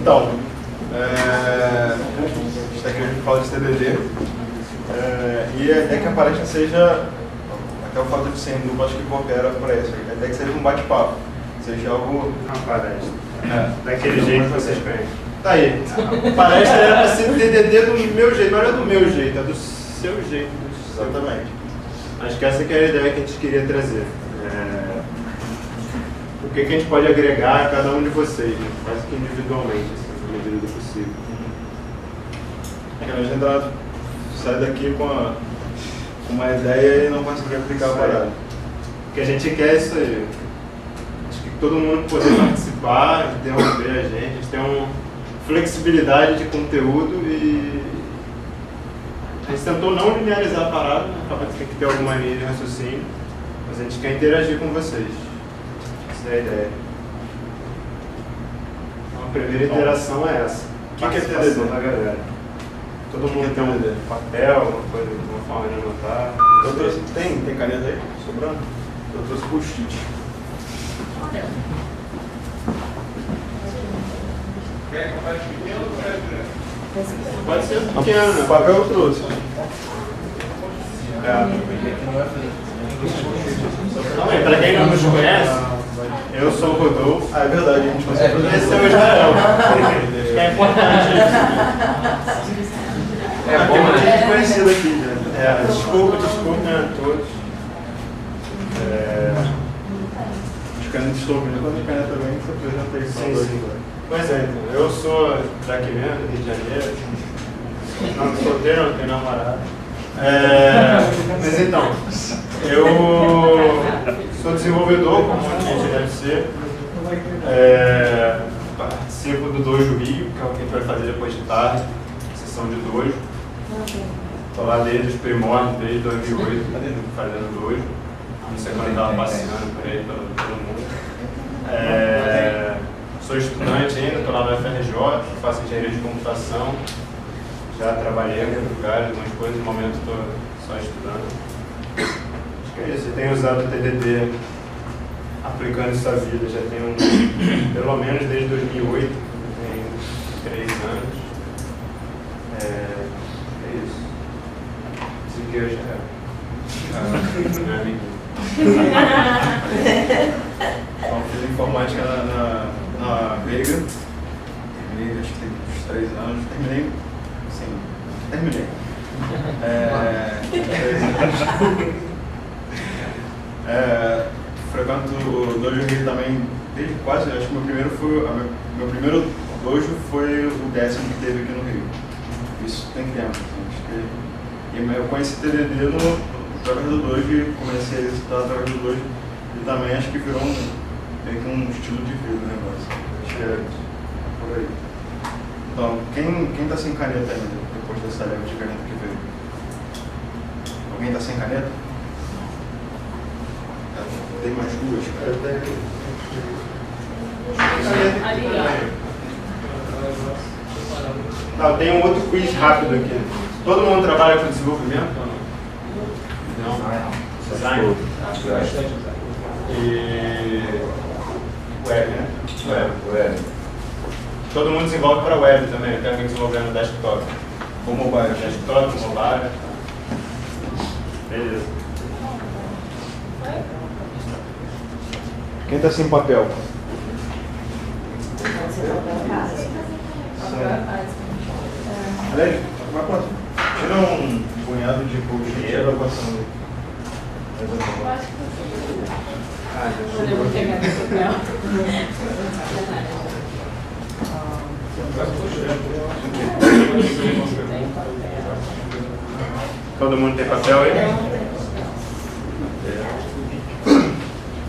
Então, a gente está aqui hoje para falar de TDD, e a ideia que a palestra seja, até o fato de ser em dupla, acho que coopera para isso. A ideia é que seja um bate-papo, seja algo... Uma palestra. Daquele jeito que vocês conhecem. Tá aí. A palestra era para ser TDD do meu jeito, não era do meu jeito, é do seu jeito. Exatamente. Acho que essa que é a ideia que a gente queria trazer. O que a gente pode agregar a cada um de vocês, né? Quase que individualmente, assim, na medida do possível. A gente sai daqui com uma ideia e não consegue aplicar a parada. O que a gente quer é isso aí. Acho que todo mundo poder participar, interromper a gente ter uma flexibilidade de conteúdo e a gente tentou não linearizar a parada, né? Acaba que tem que ter alguma linha de raciocínio, mas a gente quer interagir com vocês. Essa é a ideia. Então, a primeira interação é essa. O que é TDD? Da galera. Todo mundo tem um papel, uma coisa, uma forma de anotar. Tem caneta aí? Sobrando? Eu trouxe post-it. Quer que eu faça pequeno ou quer grande? Pode ser pequeno, né? O papel eu trouxe. Para quem não nos conhece, eu sou o Rodolfo. Ah, é verdade, a gente conseguiu. Esse é o Israel. É importante isso. Tem muita gente conhecida aqui, né? Desculpa a todos. Os canetas estão ouvindo. Quando a caneta vem, você apresenta aí. Sim. Pois é, então. Eu sou daqui mesmo, Rio de Janeiro. Não solteiro, não tenho namorado. Mas então, eu sou desenvolvedor, como a gente deve ser. Participo do Dojo Rio, que é o que a gente vai fazer depois de tarde, sessão de Dojo. Estou lá desde os primórdios, desde 2008, fazendo Dojo. Não sei quando estava passeando por aí pelo mundo. Sou estudante ainda, estou lá na FRJ, faço engenharia de computação. Já trabalhei em alguns lugares, algumas coisas, no momento estou só estudando. Acho que é isso, eu tenho usado o TDD aplicando isso à vida, já tenho pelo menos desde 2008, tenho 3 anos. É isso. Siqueira já é. Não é ninguém. Então, fiz informática na Veiga. Terminei, acho que tem uns 3 anos. Terminei. Frequento o Dojo Rio também desde quase, acho que meu primeiro dojo foi o 10º que teve aqui no Rio. Isso tem tempo, assim, e eu conheci TDD através do dojo e comecei a estudar através do dojo e também acho que virou meio que um estilo de vida o negócio. Acho que é por aí. Então, quem tá sem caneta ainda, depois dessa leva de caneta que veio? Alguém tá sem caneta? Tem mais duas, cara. Não, tem um outro quiz rápido aqui. Todo mundo trabalha com desenvolvimento ou não? Não. Design? E web, né? Web. Todo mundo desenvolve para web também, tem alguém desenvolvendo desktop. Ou mobile. Desktop, mobile. Beleza. Quem tá sem papel? Alex, tira um punhado de post-it e vai passando. Eu vou pegar esse papel. Todo mundo tem papel aí?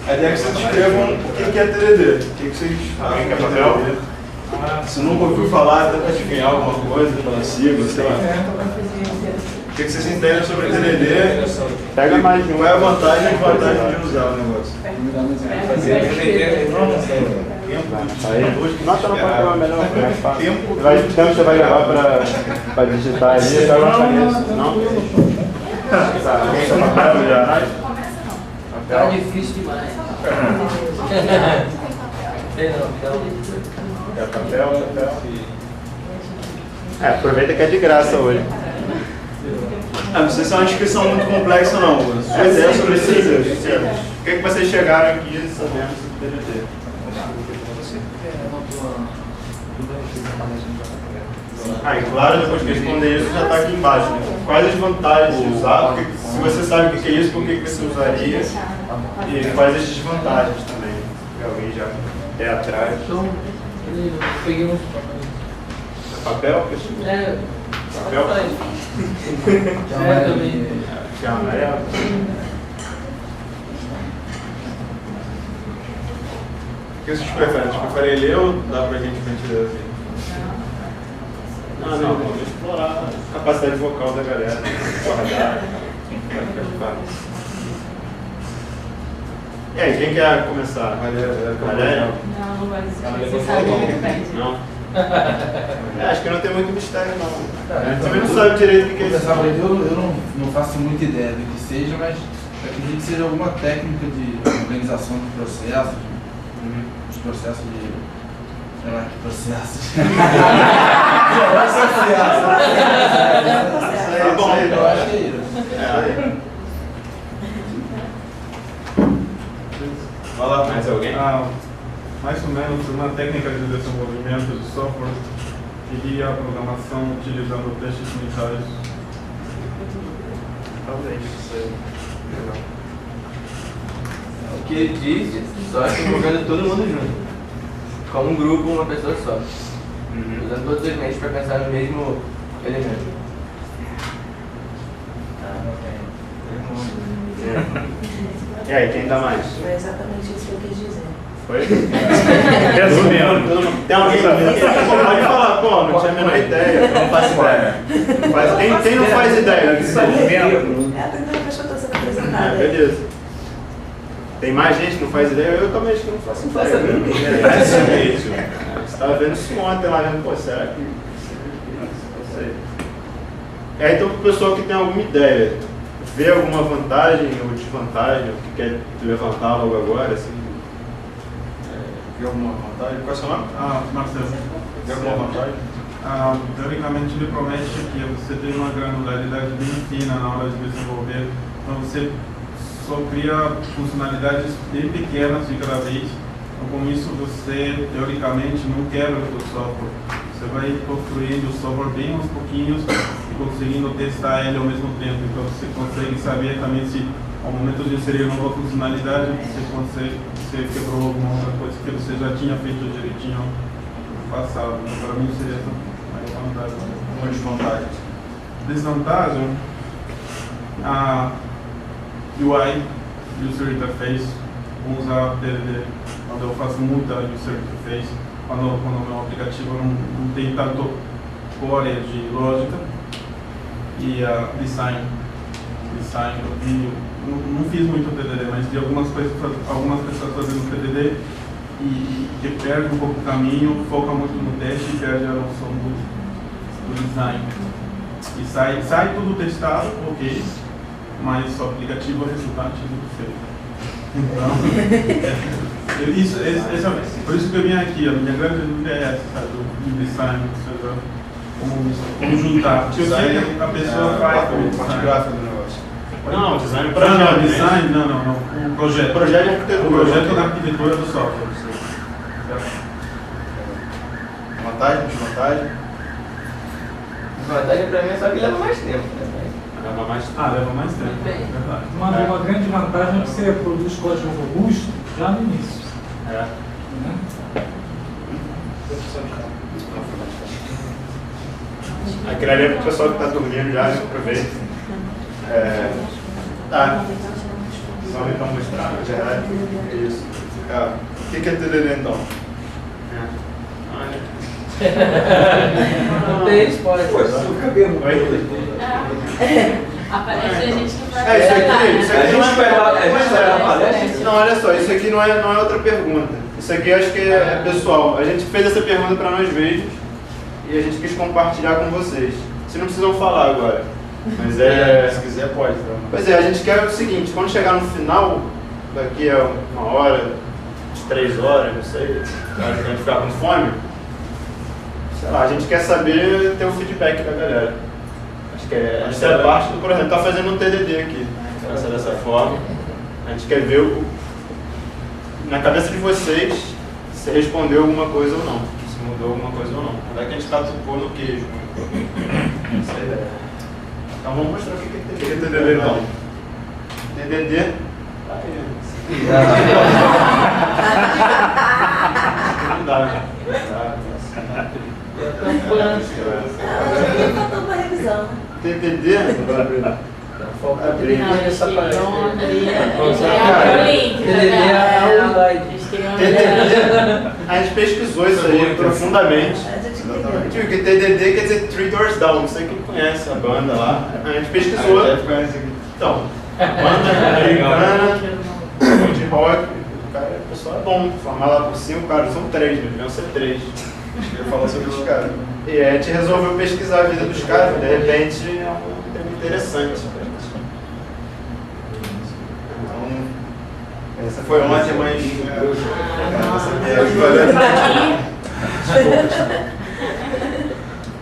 A ideia é que vocês escrevam o que é TDD. O que vocês Alguém quer papel? Se nunca ouviu falar, tenta adivinhar alguma coisa pela sigla, sei lá. O que vocês entendem sobre TDD? Pega mais de um. Qual é a vantagem e a desvantagem de usar o negócio? Nota no papel é melhor, mais fácil. Tempo. Então você vai levar para digitar ali, pega uma caneta, não? Tá, quem tá papel já? Tá difícil demais. É papel. Aproveita que é de graça hoje. Não sei se é uma descrição muito complexa não. Sua ideia sobre esses termos. Por que vocês chegaram aqui sabendo sobre TDD? E claro, depois que responder isso já está aqui embaixo. Né? Quais as vantagens de usar? Porque, se você sabe o que é isso, por que você usaria? E quais as desvantagens também? Que alguém já é atrás. Então, eu peguei uns Papel? Papel? também. Que é amarelo. O que vocês preferem? Vocês preferem ler ou dá pra gente mentir assim? Não, vamos explorar a capacidade vocal da galera. Guardar. E aí, quem quer começar? Valéria? Não, mas você sabe que depende. Não? Acho que não tem muito mistério, não. A gente também não sabe direito o que é isso. Eu não faço muita ideia do que seja, mas acredito que seja alguma técnica de organização do processo, dos processos de. Sei lá, que processos. Tá bom, Eu acho que é isso. Vai lá, mais alguém? Mais ou menos uma técnica de desenvolvimento de software seria a programação utilizando testes unitários. Talvez, isso aí. O que ele disse, só que envolvendo todo mundo junto. Como um grupo, uma pessoa só. Usando todos os elementos para pensar no mesmo elemento. E aí, quem dá mais? Foi exatamente isso que eu quis dizer. Foi? Resumindo. Tem alguém pode falar, pô, não tinha a menor ideia, não faço ideia. Quem não faz ideia? É a primeira vez que eu estou sendo apresentada. Beleza. Tem mais gente que não faz ideia? Eu também acho que não faço ideia. Você estava vendo isso ontem lá, vendo, pô, será que... Não sei. E aí, então, para o pessoal que tem alguma ideia, vê alguma vantagem ou desvantagem, o que quer levantar logo agora, assim... Vê alguma vantagem? Qual é o seu nome? Marcelo. Vê alguma vantagem? Teoricamente, ele promete que você tem uma granularidade bem fina na hora de desenvolver, então você só cria funcionalidades bem pequenas de cada vez. Então, com isso, você, teoricamente, não quebra o software. Você vai construindo o software bem aos pouquinhos e conseguindo testar ele ao mesmo tempo. Então, você consegue saber também se, ao momento de inserir nova funcionalidade, você quebrou alguma outra coisa que você já tinha feito direitinho no passado. Então, para mim, seria essa a vantagem. Uma desvantagem. Desvantagem, a UI, User Interface, vou usar TDD quando eu faço muita User Interface, quando o meu aplicativo não tem tanto core de lógica. E design, eu vi, não fiz muito TDD, mas vi algumas pessoas fazendo TDD e que perde um pouco o caminho, foca muito no teste e perde a noção do design. E sai tudo testado, ok, mas o aplicativo é resultante muito feio. Então, por isso que eu vim aqui, a minha grande dúvida é essa, sabe, do design, ou seja, como juntar. A pessoa faz a parte gráfica do negócio. Não, design Não. O projeto. Projeto de arquitetura. O projeto da arquitetura do software. Vantagem, desvantagem? Vantagem para mim é só que leva mais tempo. Leva mais tempo. Leva mais tempo. Verdade. Uma grande vantagem é que você produz código robusto já no início. É. Né? Aquilo ali é para o pessoal que está dormindo já, aproveita. Tá. Só então mostrar, na verdade. É isso. O que é TDD então? Não tem spoiler. Aparece a gente que vai Isso aqui não é. Não, olha só, isso aqui não é outra pergunta. Isso aqui eu acho que é pessoal. A gente fez essa pergunta para nós mesmos e a gente quis compartilhar com vocês. Vocês não precisam falar agora. Mas Se quiser, pode. Então. Pois é, a gente quer o seguinte, quando chegar no final, daqui a uma hora, 3 horas, não sei, a gente ficar com fome. Sei lá, a gente quer saber ter o feedback da galera. Acho que essa é parte do projeto. Tá fazendo um TDD aqui, pra ser dessa forma. A gente quer ver na cabeça de vocês se respondeu alguma coisa ou não, se mudou alguma coisa ou não. Onde é que a gente catucou no queijo? Essa é a ideia. Então vamos mostrar o que é TDD. TDD então. TDD. Não dá, né? Faltou uma revisão, né? TDD. Não, eles queriam o link, A gente pesquisou isso aí profundamente. A gente viu que TDD quer dizer Three Doors Down, não sei quem conhece a banda lá. A gente pesquisou. Então, a banda americana de rock, o pessoal é bom, formar lá por 5 caras, são 3, deviam ser 3. Eu ia falar sobre os caras. E a gente resolveu pesquisar a vida dos caras, de repente é um tema interessante. Então, essa foi uma mais.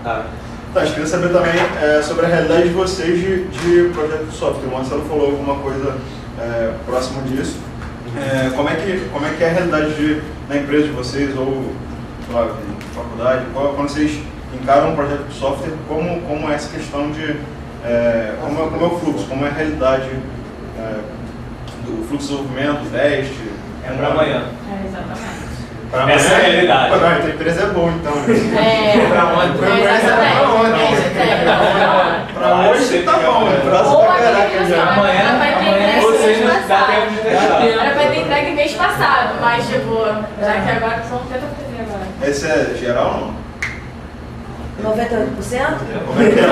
Tá, eu queria saber também sobre a realidade de vocês de projeto de software. O Marcelo falou alguma coisa próximo disso. Como é que é a realidade da empresa de vocês, ou sei lá, de faculdade? Quando vocês encaram um projeto de software, como é essa questão de como é o fluxo, como é a realidade do fluxo de desenvolvimento, teste? É para amanhã. Exatamente. Essa é a realidade. Pô, a tua empresa é boa, então. Pra hoje tá bom, né? Prazo pra caraca já. Amanhã vocês não dá tempo de testar. Era pra ter entregue mês passado, mas tipo, já que agora são 70% agora. Esse é geral ou não? 98%? Como é que é?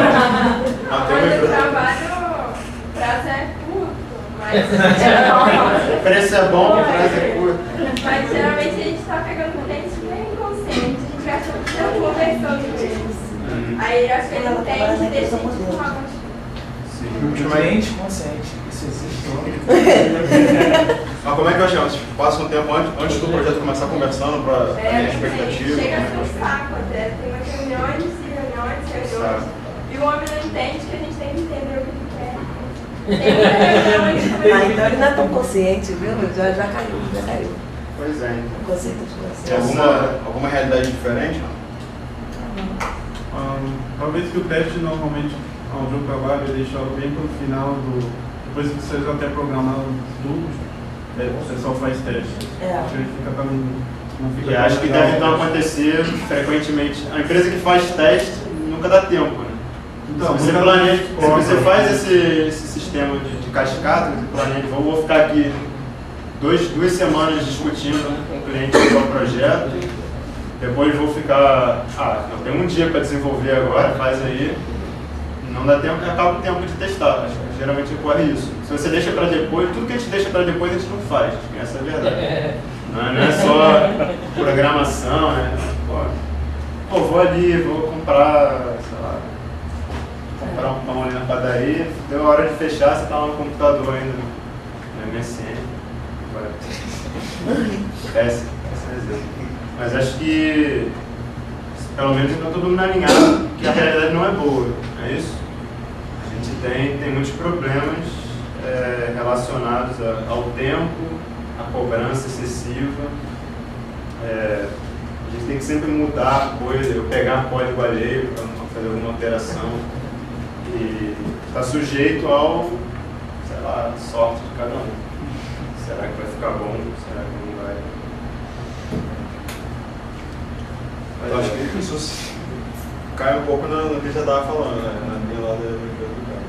Onde eu trabalho, o prazo é curto, mas... O preço é bom, o prazo é curto. Mas geralmente a gente está pegando clientes bem inconscientes, a gente gasta muito tempo conversando com eles. Aí eu acho que ele entende e deixa a gente tomar mais. Cliente consciente, isso existe. Mas como é que eu chamo? Vocês passam um tempo antes do projeto começar conversando para ter expectativa? Chega a ser um saco até, tem umas reuniões e reuniões. E o homem não entende que a gente tem que entender o que ele quer. Então ele não é tão consciente, viu? Já caiu. Pois é, então. O conceito de Tem consciência. alguma realidade diferente? Talvez que o teste normalmente, onde eu trabalho, é deixado bem para o final depois que vocês até programaram tudo, você só faz teste. É. Verifica para não fica. E acho que deve não acontecer frequentemente. A empresa que faz teste nunca dá tempo, né? Então, se você planeja, se você faz esse sistema de cascata, você planeja, vou ficar aqui duas semanas discutindo com o cliente sobre o projeto, depois vou ficar, eu tenho um dia para desenvolver agora, faz aí, não dá tempo, acaba o tempo de testar, acho que geralmente ocorre isso. Se você deixa para depois, tudo que a gente deixa para depois a gente não faz, essa é a verdade. Não é só programação, né? Pô, vou ali, vou comprar, sei lá, comprar um pão ali na padaria, deu a hora de fechar, você tá lá no computador ainda, no MSN. Esse exemplo. Mas acho que, pelo menos, está todo mundo alinhado que a realidade não é boa, não é isso? A gente tem muitos problemas relacionados ao tempo, à cobrança excessiva. A gente tem que sempre mudar a coisa, eu pegar código alheio para fazer alguma alteração. E está sujeito ao, sei lá, sorte de cada um. Será que vai ficar bom? Será que não vai? Eu acho que isso cai um pouco no que você estava falando, né? Na minha lá da empresa do cara.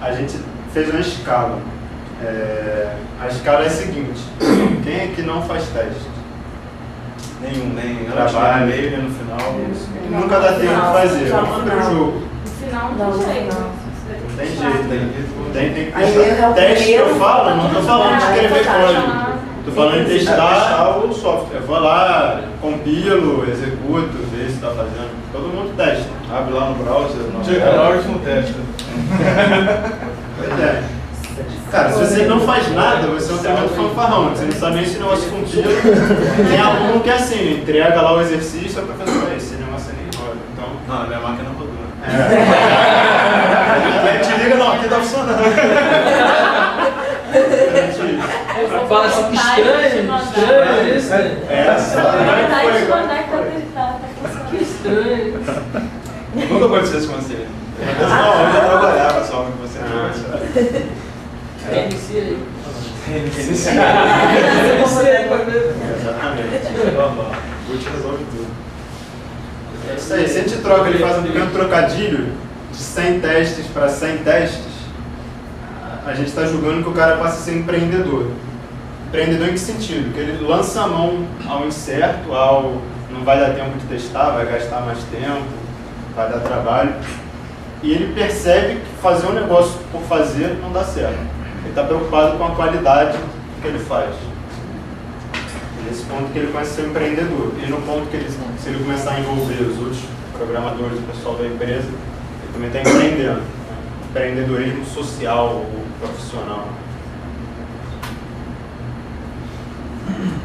A gente fez uma escala. A escala é a seguinte: quem é que não faz teste? Nenhum, nem Trabalha, meio, nem no final. Nunca dá tempo de fazer, vamos fazer o jogo. No final Não, não tem jeito. não. Não tem jeito, tem que Aí testar. é o Teste que eu primeiro. falo, não estou falando de escrever código. Estou falando de testar o software. Eu vou lá, compilo, executo, ver se está fazendo. Todo mundo testa. Abre lá no browser. Chega na hora que não testa. Pois é. Cara, se você não faz nada, você é um tremendo fanfarrão. Você não sabe nem se o negócio funciona. Tem aluno que é assim, entrega lá o exercício, a professora, esse negócio nem roda. Então, Não, minha máquina rodou. Te liga, não, aqui tá funcionando. Fala assim, que estranho isso, né? Vontade de mandar que tá Que estranho. Nunca aconteceu isso com você. Não, eu já trabalhava só com você. Reinicia aí. Reinicia aí pra ver. Exatamente. O Gucci resolve tudo. É isso aí, se a gente troca, ele faz um pequeno trocadilho de 100 testes para 100 testes, a gente está julgando que o cara passa a ser empreendedor. Empreendedor em que sentido? Que ele lança a mão ao incerto, ao não vai dar tempo de testar, vai gastar mais tempo, vai dar trabalho. E ele percebe que fazer um negócio por fazer não dá certo. Ele está preocupado com a qualidade que ele faz. Nesse ponto que ele começa a ser um empreendedor. E no ponto que ele, se ele começar a envolver os outros programadores, o pessoal da empresa, ele também está empreendendo. Né? Empreendedorismo social ou profissional.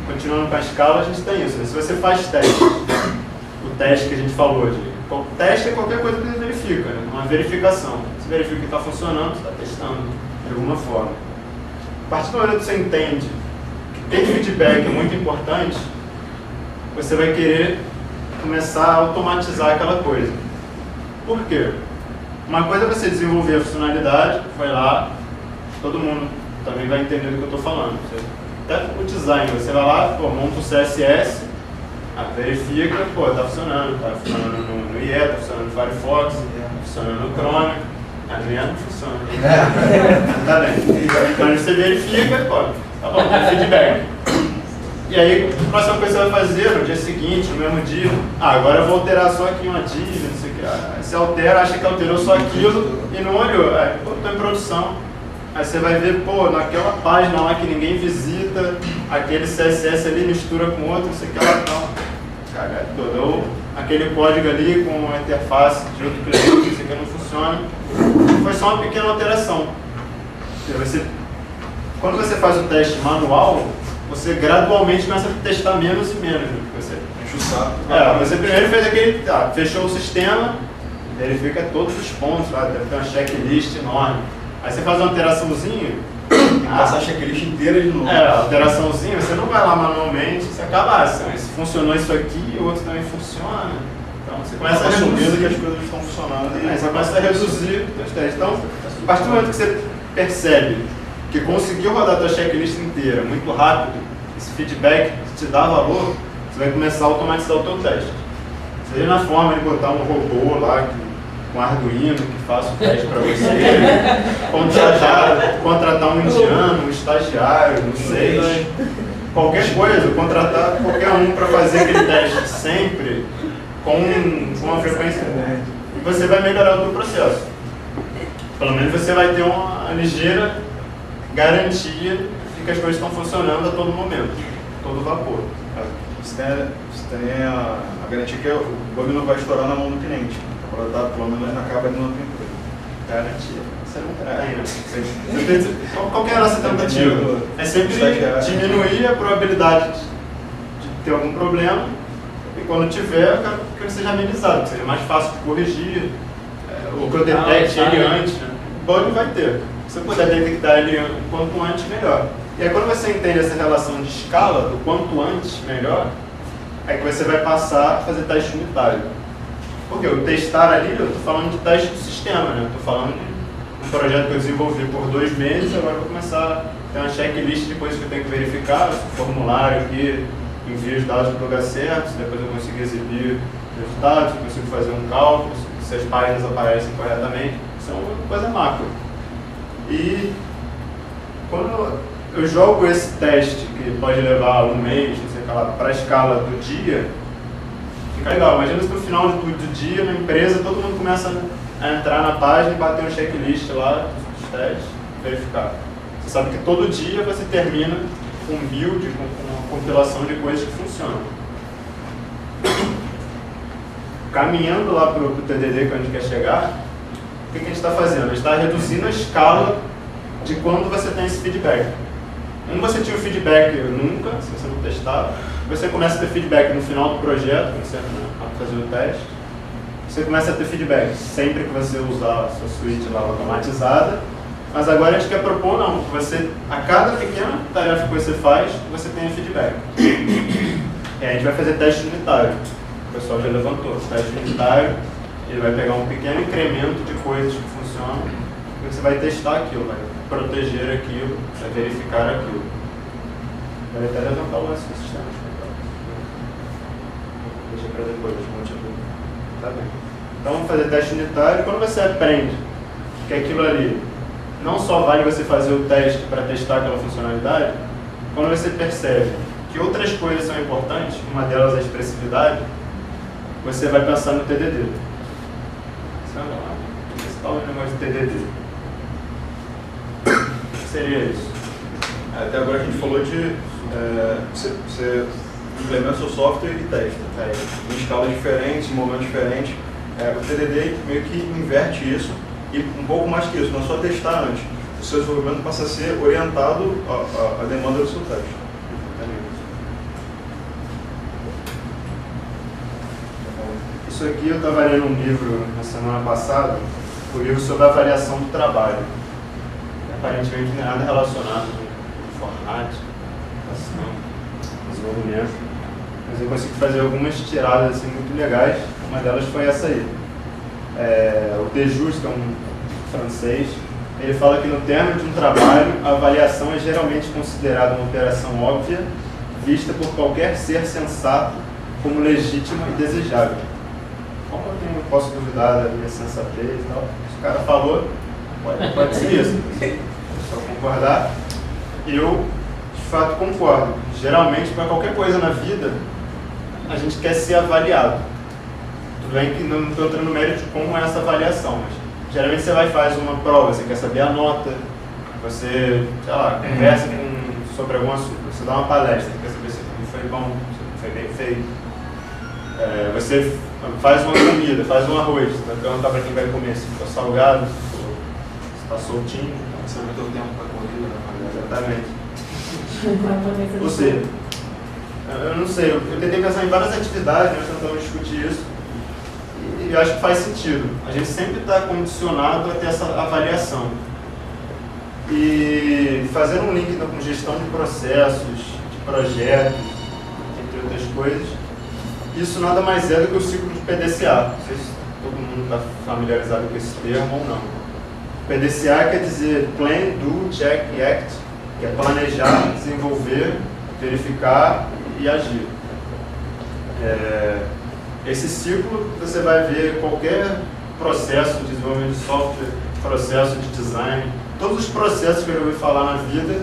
Continuando com a escala, a gente tem isso. Né? Se você faz teste, o teste que a gente falou, o teste é qualquer coisa que você verifica, né? Uma verificação. Você verifica que está funcionando, você está testando de alguma forma. A partir do momento que você entende ter feedback é muito importante, você vai querer começar a automatizar aquela coisa. Por quê? Uma coisa é você desenvolver a funcionalidade, foi lá, todo mundo também vai entender do que eu estou falando. Até o design, você vai lá, pô, monta um CSS, verifica, pô, está funcionando no IE, está funcionando no Firefox, está funcionando no Chrome, a minha não funciona. Tá bem. Então você verifica, pô, tá bom, tem feedback. E aí, a próxima coisa que você vai fazer no dia seguinte, no mesmo dia, agora eu vou alterar só aqui uma div, não sei o que. Aí você altera, acha que alterou só aquilo e não olhou. Aí, pô, tô em produção. Aí você vai ver, pô, naquela página lá que ninguém visita, aquele CSS ali mistura com outro, não sei o que lá, não. Cagada toda. Ou aquele código ali com a interface de outro cliente, não sei o que, não funciona. Foi só uma pequena alteração. Quando você faz o teste manual, você gradualmente começa a testar menos e menos. Né? Você enche o saco. Você primeiro fez aquele, fechou o sistema, verifica todos os pontos, deve ter uma checklist enorme. Aí você faz uma alteraçãozinha, passar a checklist inteira de novo. Alteraçãozinha, você não vai lá manualmente, você acaba se funcionou isso aqui, o outro também funciona. Então você começa a reduzir que as coisas estão funcionando. Você começa a reduzir os testes. Então, a partir do momento que você percebe que conseguiu rodar a tua checklist inteira muito rápido, esse feedback te dá valor, você vai começar a automatizar o teu teste. Seja na forma de botar um robô lá com Arduino que faça o teste para você, contratar um indiano, um estagiário, não sei, qualquer coisa, contratar qualquer um para fazer aquele teste sempre com uma frequência grande. E você vai melhorar o teu processo. Pelo menos você vai ter uma ligeira garantia de que as coisas estão funcionando a todo momento, a todo vapor. Você tem a garantia que o bug não vai estourar na mão do cliente. Pelo menos na capa de uma pintura. Garantia. Você não tem, né? Qual que é a nossa tentativa? É sempre diminuir a probabilidade de ter algum problema e quando tiver, que ele seja amenizado, que seja mais fácil de corrigir, ou que eu detecte ele antes. Né? O bug vai ter. Se eu puder detectar ele quanto antes, melhor. E aí quando você entende essa relação de escala, do quanto antes, melhor, é que você vai passar a fazer teste unitário. Porque o testar ali, eu estou falando de teste do sistema, né? Estou falando de um projeto que eu desenvolvi por 2 meses, agora eu vou começar a ter uma checklist de coisas que eu tenho que verificar, o formulário aqui, envio os dados para o lugar certo, depois eu consigo exibir os resultados, eu consigo fazer um cálculo, se as páginas aparecem corretamente. Isso é uma coisa macro. E quando eu jogo esse teste, que pode levar 1 mês, não sei lá, para a escala do dia, fica legal. Imagina se no final do dia, na empresa, todo mundo começa a entrar na página e bater um checklist lá dos testes, verificar. Você sabe que todo dia você termina com um build, com uma compilação de coisas que funcionam. Caminhando lá para o TDD, que a gente quer chegar, o que a gente está fazendo? A gente está reduzindo a escala de quando você tem esse feedback. Quando você tinha o feedback nunca, se você não testava, você começa a ter feedback no final do projeto, quando você vai fazer o teste. Você começa a ter feedback sempre que você usar a sua suíte lá automatizada. Mas agora a gente quer propor, não, que você, a cada pequena tarefa que você faz, você tenha feedback. E aí a gente vai fazer teste unitário. O pessoal já levantou. Teste unitário, ele vai pegar um pequeno incremento de coisas que funcionam e você vai testar aquilo, vai proteger aquilo, vai verificar aquilo. Vai até levantar o lance do sistema. Deixa para depois, um monte de dúvida. Tá bem. Então vamos fazer teste unitário. Quando você aprende que aquilo ali não só vale você fazer o teste para testar aquela funcionalidade, quando você percebe que outras coisas são importantes, uma delas é a expressividade, você vai pensar no TDD. Você vai lá, esse tal negócio de TDD. O que seria isso? Até agora a gente falou de você implementa o seu software e testa. Em escalas diferentes, em momentos diferentes. O TDD meio que inverte isso. E um pouco mais que isso, não só testar antes. O seu desenvolvimento passa a ser orientado à demanda do seu teste. Isso aqui eu estava lendo um livro na semana passada, um livro sobre a avaliação do trabalho. Aparentemente não é nada relacionado com informática, desenvolvimento. Mas eu consegui fazer algumas tiradas assim, muito legais. Uma delas foi essa aí. O Dejus, que é um francês, ele fala que no termo de um trabalho, a avaliação é geralmente considerada uma operação óbvia, vista por qualquer ser sensato como legítima e desejável. Como eu não posso duvidar da minha sensatez e tal, se o cara falou, pode ser isso. Só concordar. Eu, de fato, concordo. Geralmente, para qualquer coisa na vida, a gente quer ser avaliado. Tudo bem que não estou entrando no mérito de como é essa avaliação, mas geralmente você vai e faz uma prova, você quer saber a nota, você, sei lá, conversa sobre algum assunto, você dá uma palestra, você quer saber se foi bom, se foi bem feito. Você faz uma comida, faz um arroz, você vai perguntar para quem vai comer se ficou salgado, se está soltinho. Você aumentou o tempo para a corrida, Exatamente. Ou seja, eu não sei, eu tentei pensar em várias atividades, nós tentamos discutir isso, e eu acho que faz sentido. A gente sempre está condicionado a ter essa avaliação. E fazer um link com gestão de processos, de projetos, entre outras coisas, isso nada mais é do que o ciclo de PDCA. Não sei se todo mundo está familiarizado com esse termo ou não. PDCA quer dizer Plan, Do, Check e Act, que é planejar, desenvolver, verificar e agir. Esse ciclo você vai ver qualquer processo de desenvolvimento de software, processo de design, todos os processos que eu ouvi falar na vida,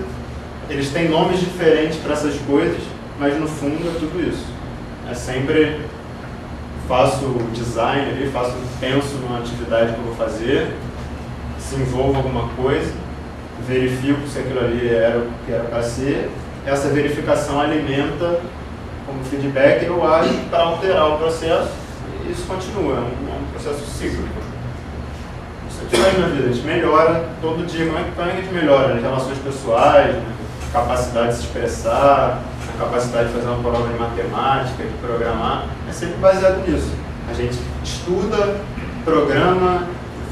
eles têm nomes diferentes para essas coisas, mas no fundo é tudo isso. É sempre faço design ali, penso numa atividade que eu vou fazer, desenvolvo alguma coisa, verifico se aquilo ali era o que era para ser, essa verificação alimenta como feedback, eu acho, para alterar o processo, e isso continua, é um processo cíclico. Isso a gente faz na vida, a gente melhora todo dia. Como é que a gente melhora? Nas relações pessoais, na capacidade de se expressar, na capacidade de fazer uma prova de matemática, de programar, é sempre baseado nisso. A gente estuda, programa,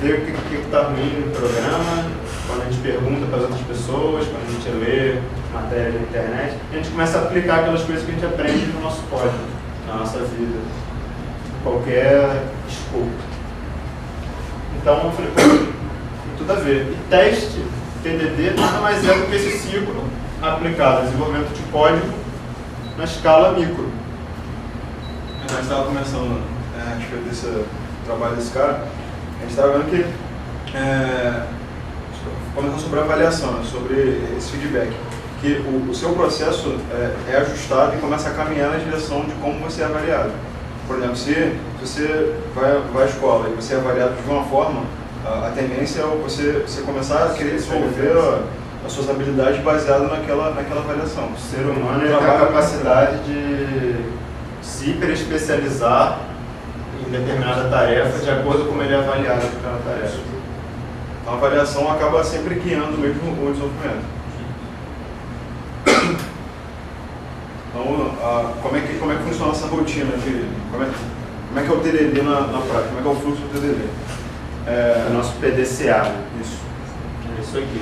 vê o que está ruim no programa, quando a gente pergunta para as outras pessoas, quando a gente lê matéria na internet, a gente começa a aplicar aquelas coisas que a gente aprende no nosso código, na nossa vida, em qualquer escopo. Então, eu falei, tem tudo a ver. E teste, TDD, nada mais é do que esse ciclo aplicado ao desenvolvimento de código na escala micro. A gente estava começando a respeito desse trabalho desse cara, a gente estava vendo que começando sobre a avaliação, né, sobre esse feedback, que o seu processo é ajustado e começa a caminhar na direção de como você é avaliado. Por exemplo, se você vai à escola e você é avaliado de uma forma, a tendência é você começar a querer desenvolver as suas habilidades baseadas naquela avaliação. O ser humano tem a capacidade de se hiperespecializar em determinada tarefa de acordo com como ele é avaliado naquela tarefa. Então a avaliação acaba sempre guiando mesmo o desenvolvimento. Então, como é que funciona essa rotina? Como é que é o TDD na prática? Como é que é o fluxo do TDD? É o nosso PDCA. Isso. É isso aqui.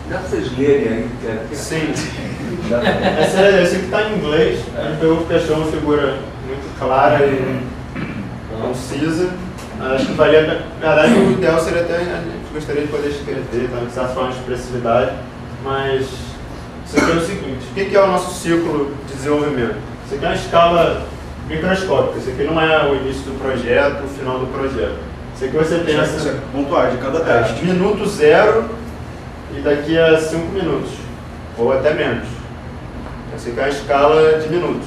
Dá pra vocês lerem aí? Sim. Esse aqui está em inglês. A gente pegou porque achou uma figura muito clara e concisa. Acho que valia. Na verdade, o ideal seria até. A gente gostaria de poder escrever, tá? Precisar falar de expressividade. Mas isso aqui é o seguinte: o que é o nosso ciclo de desenvolvimento? Isso aqui é uma escala microscópica. Isso aqui não é o início do projeto, o final do projeto. Isso aqui você pensa. Pontuagem de cada teste. Minuto zero e daqui a 5 minutos. Ou até menos. Essa aqui é uma escala de minutos.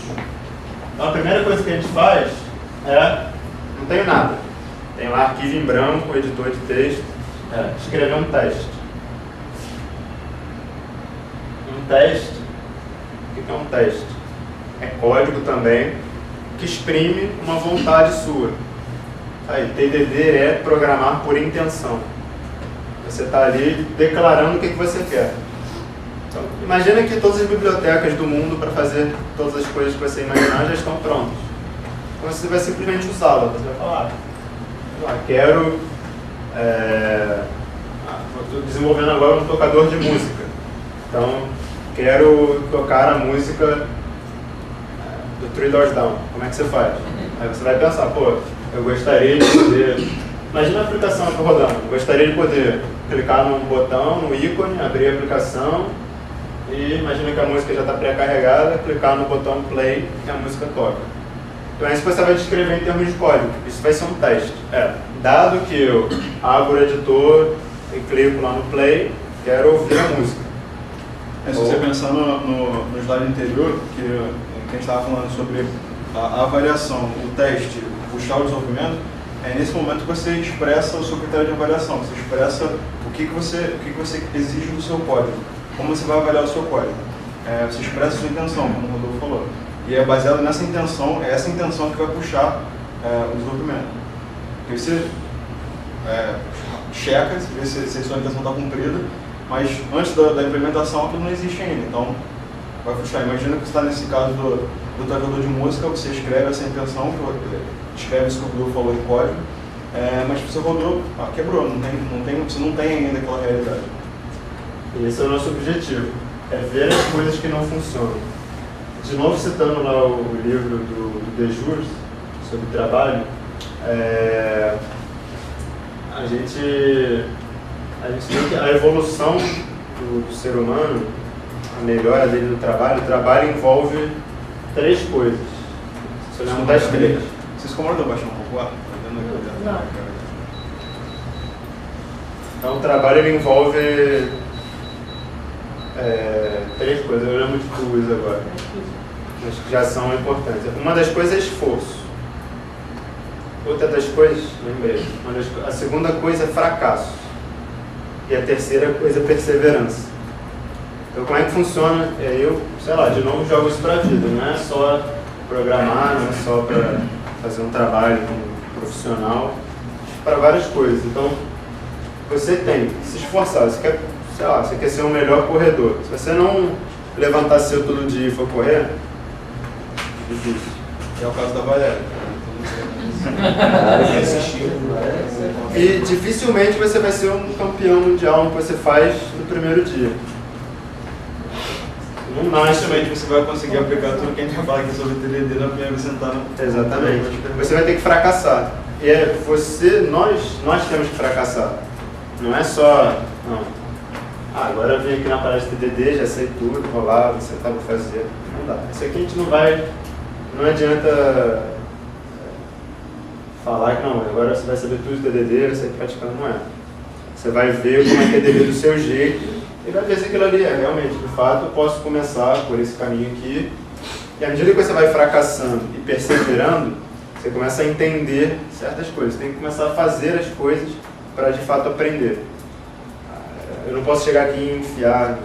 Então a primeira coisa que a gente faz é. Não tenho nada. Tem lá arquivo em branco, editor de texto. Escrever um teste. Um teste. O que é um teste? É código também que exprime uma vontade sua. Aí, TDD é programar por intenção. Você está ali declarando o que você quer. Então, imagina que todas as bibliotecas do mundo para fazer todas as coisas que você imaginar já estão prontas. Então você vai simplesmente usá-la. Você vai falar, quero... estou desenvolvendo agora um tocador de música. Então, quero tocar a música do Three Doors Down. Como é que você faz? Aí você vai pensar, pô, eu gostaria de poder... Imagina a aplicação que eu rodando. Eu gostaria de poder clicar num botão, num ícone, abrir a aplicação e imagina que a música já está pré-carregada, clicar no botão play e a música toca. Então é isso que você vai descrever em termos de código. Isso vai ser um teste. Dado que eu abro o editor e clico lá no play, quero ouvir a música. Se você pensar no slide anterior, que a gente estava falando sobre a avaliação, o teste, puxar o desenvolvimento, é nesse momento que você expressa o seu critério de avaliação, você expressa o que você exige do seu código, como você vai avaliar o seu código. Você expressa a sua intenção, como o Rodolfo falou. E é baseado nessa intenção, é essa intenção que vai puxar o desenvolvimento. Porque você checa, vê se a sua intenção está cumprida, mas antes da implementação aquilo não existe ainda. Então, vai puxar. Imagina que você está nesse caso do tocador de música, você escreve essa intenção, escreve isso que o Rodolfo falou em código, mas você rodou, quebrou, você não tem ainda aquela realidade. E esse é o nosso objetivo, é ver as coisas que não funcionam. De novo, citando lá o livro do Dejurs, sobre trabalho, a gente vê que a evolução do ser humano, a melhora dele no trabalho, o trabalho envolve 3 coisas. Você lembra das 3? Vocês concordam baixar um pouco? Não. Então o trabalho ele envolve 3 coisas, eu lembro de 2 agora, mas que já são importantes. Uma das coisas é esforço. Outra das coisas, lembrei, a segunda coisa é fracasso. E a terceira coisa é perseverança. Então como é que funciona? Eu, de novo jogo isso para a vida, não é só programar, não é só para fazer um trabalho como profissional, para várias coisas. Então, você tem que se esforçar, você quer ser o melhor corredor. Se você não levantar cedo todo dia e for correr, é difícil. É o caso da Valéria. E dificilmente você vai ser um campeão mundial no que você faz no primeiro dia. Dificilmente você vai conseguir aplicar tudo que a gente fala aqui sobre TDD na primeira vez sentado. Exatamente. Você vai ter que fracassar. E nós temos que fracassar. Não é só, agora eu vim aqui na palestra TDD, já sei tudo, vou lá, vou sentar, vou fazer. Não dá. Isso aqui a gente não adianta falar que agora você vai saber tudo de TDD, vai sair praticando, não é. Você vai ver como é que é TDD do seu jeito e vai ver se aquilo ali realmente, de fato, eu posso começar por esse caminho aqui. E à medida que você vai fracassando e perseverando, você começa a entender certas coisas. Você tem que começar a fazer as coisas para de fato aprender. Eu não posso chegar aqui e enfiar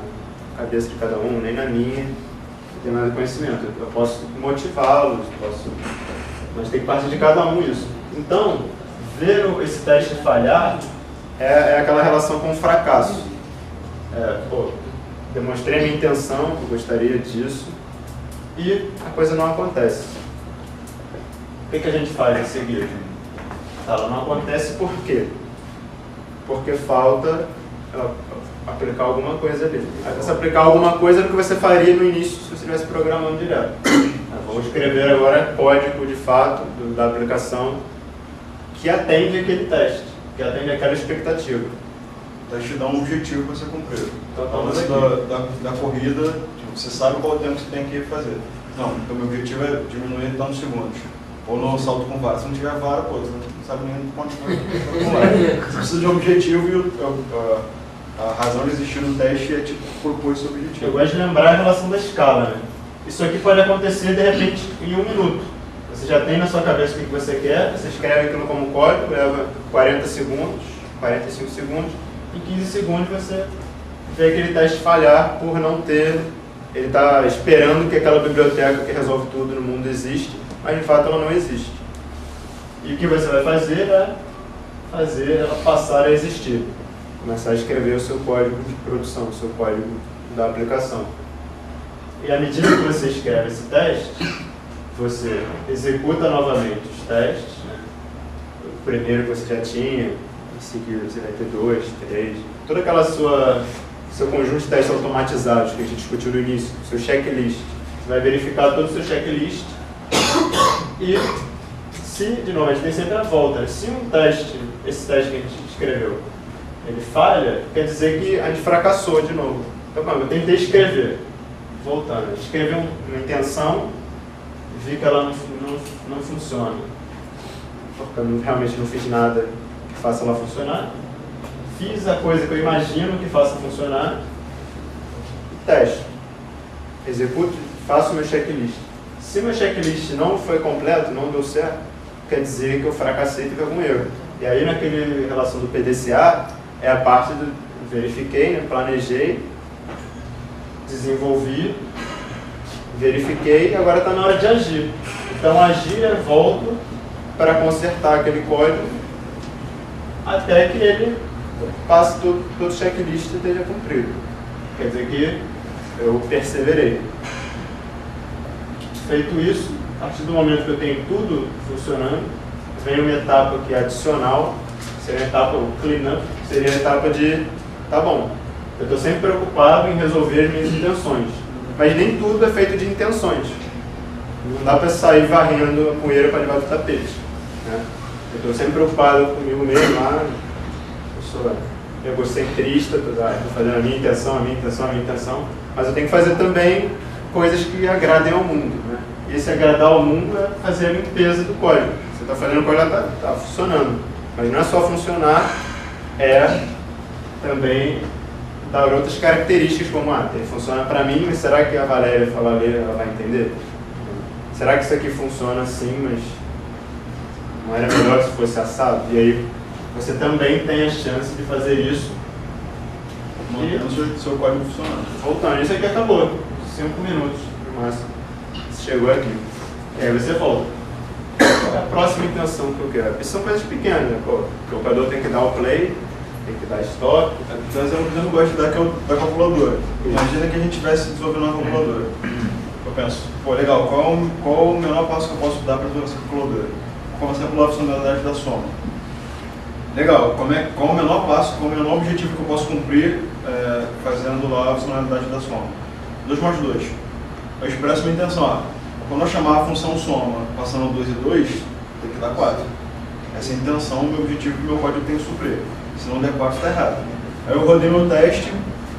na cabeça de cada um, nem na minha, não tenho nada de conhecimento. Eu posso motivá-los, mas tem que partir de cada um isso. Então, ver esse teste falhar é aquela relação com o fracasso. Demonstrei a minha intenção, eu gostaria disso, e a coisa não acontece. O que a gente faz em seguida? Ela não acontece por quê? Porque falta aplicar alguma coisa ali. Aí você aplicar alguma coisa no que você faria no início se você estivesse programando direto. Vamos escrever agora código de fato da aplicação que atende aquele teste, que atende aquela expectativa. O teste dá um objetivo para você cumprir. Então, antes da corrida, tipo, você sabe qual é o tempo que você tem que fazer. Não, então meu objetivo é diminuir tantos segundos. Ou no salto com vara. Se não tiver vara, pô, você não sabe nem quanto Você precisa de um objetivo e a razão de existir no teste é tipo propor esse objetivo. Eu gosto de lembrar a relação da escala, né? Isso aqui pode acontecer de repente em 1 minuto. Você já tem na sua cabeça o que você quer, você escreve aquilo como código, leva 40 segundos, 45 segundos, em 15 segundos você vê aquele teste falhar por não ter. Ele está esperando que aquela biblioteca que resolve tudo no mundo existe, mas de fato ela não existe. E o que você vai fazer é fazer ela passar a existir. Começar a escrever o seu código de produção, o seu código da aplicação. E à medida que você escreve esse teste, você executa novamente os testes, né? O primeiro que você já tinha, em seguida você vai ter 2, 3, toda aquela seu conjunto de testes automatizados que a gente discutiu no início, seu checklist. Você vai verificar todo o seu checklist e se, de novo, a gente tem sempre a volta, se esse teste que a gente escreveu, ele falha, quer dizer que a gente fracassou de novo. Então, eu tentei escrever, voltando, escrevi uma intenção, vi que ela não funciona, porque eu realmente não fiz nada que faça ela funcionar. Fiz a coisa que eu imagino que faça funcionar, teste, executo, faço meu checklist. Se meu checklist não foi completo, não deu certo, quer dizer que eu fracassei e tive algum erro. E aí naquela relação do PDCA, é a parte do verifiquei, né, planejei, desenvolvi, verifiquei e agora está na hora de agir. Então agir é volto para consertar aquele código até que ele passe todo o checklist e esteja cumprido. Quer dizer que eu perseverei. Feito isso, a partir do momento que eu tenho tudo funcionando, vem uma etapa que é adicional, seria a etapa, o cleanup, seria a etapa de, tá bom, eu estou sempre preocupado em resolver as minhas intenções, mas nem tudo é feito de intenções. Não dá para sair varrendo a poeira para debaixo do tapete. Né? Eu estou sempre preocupado comigo mesmo, eu sou egocentrista, estou fazendo a minha intenção, mas eu tenho que fazer também coisas que agradem ao mundo. Né? E esse agradar ao mundo é fazer a limpeza do código. Você está fazendo o código, está funcionando. Mas não é só funcionar, é também dar outras características, como ele funciona para mim, mas será que a Valéria, se ela ler, ela vai entender? Será que isso aqui funciona assim, mas não era melhor se fosse assado? E aí você também tem a chance de fazer isso. Mantendo o seu código funcionando. Voltando, isso aqui acabou. 5 minutos no máximo. Você chegou aqui. E aí você volta. Qual é a próxima intenção que eu quero? Isso são coisas pequenas, né? Pô, o operador tem que dar o play, tem que dar stop. Então, eu não gosto de dar, que é o da calculadora. Imagina que a gente estivesse desenvolvendo uma calculadora. Eu penso, pô, legal, qual o menor passo que eu posso dar para desenvolver essa calculadora? Começar pela funcionalidade da soma. Legal, qual o menor passo, qual o menor objetivo que eu posso cumprir fazendo lá a funcionalidade da soma? 2 mais 2. Eu expresso minha intenção. Quando eu chamar a função soma passando 2 e 2, tem que dar 4. Essa é a intenção, meu objetivo que meu código tem que suprir. Se não der 4, está errado. Aí eu rodei meu teste,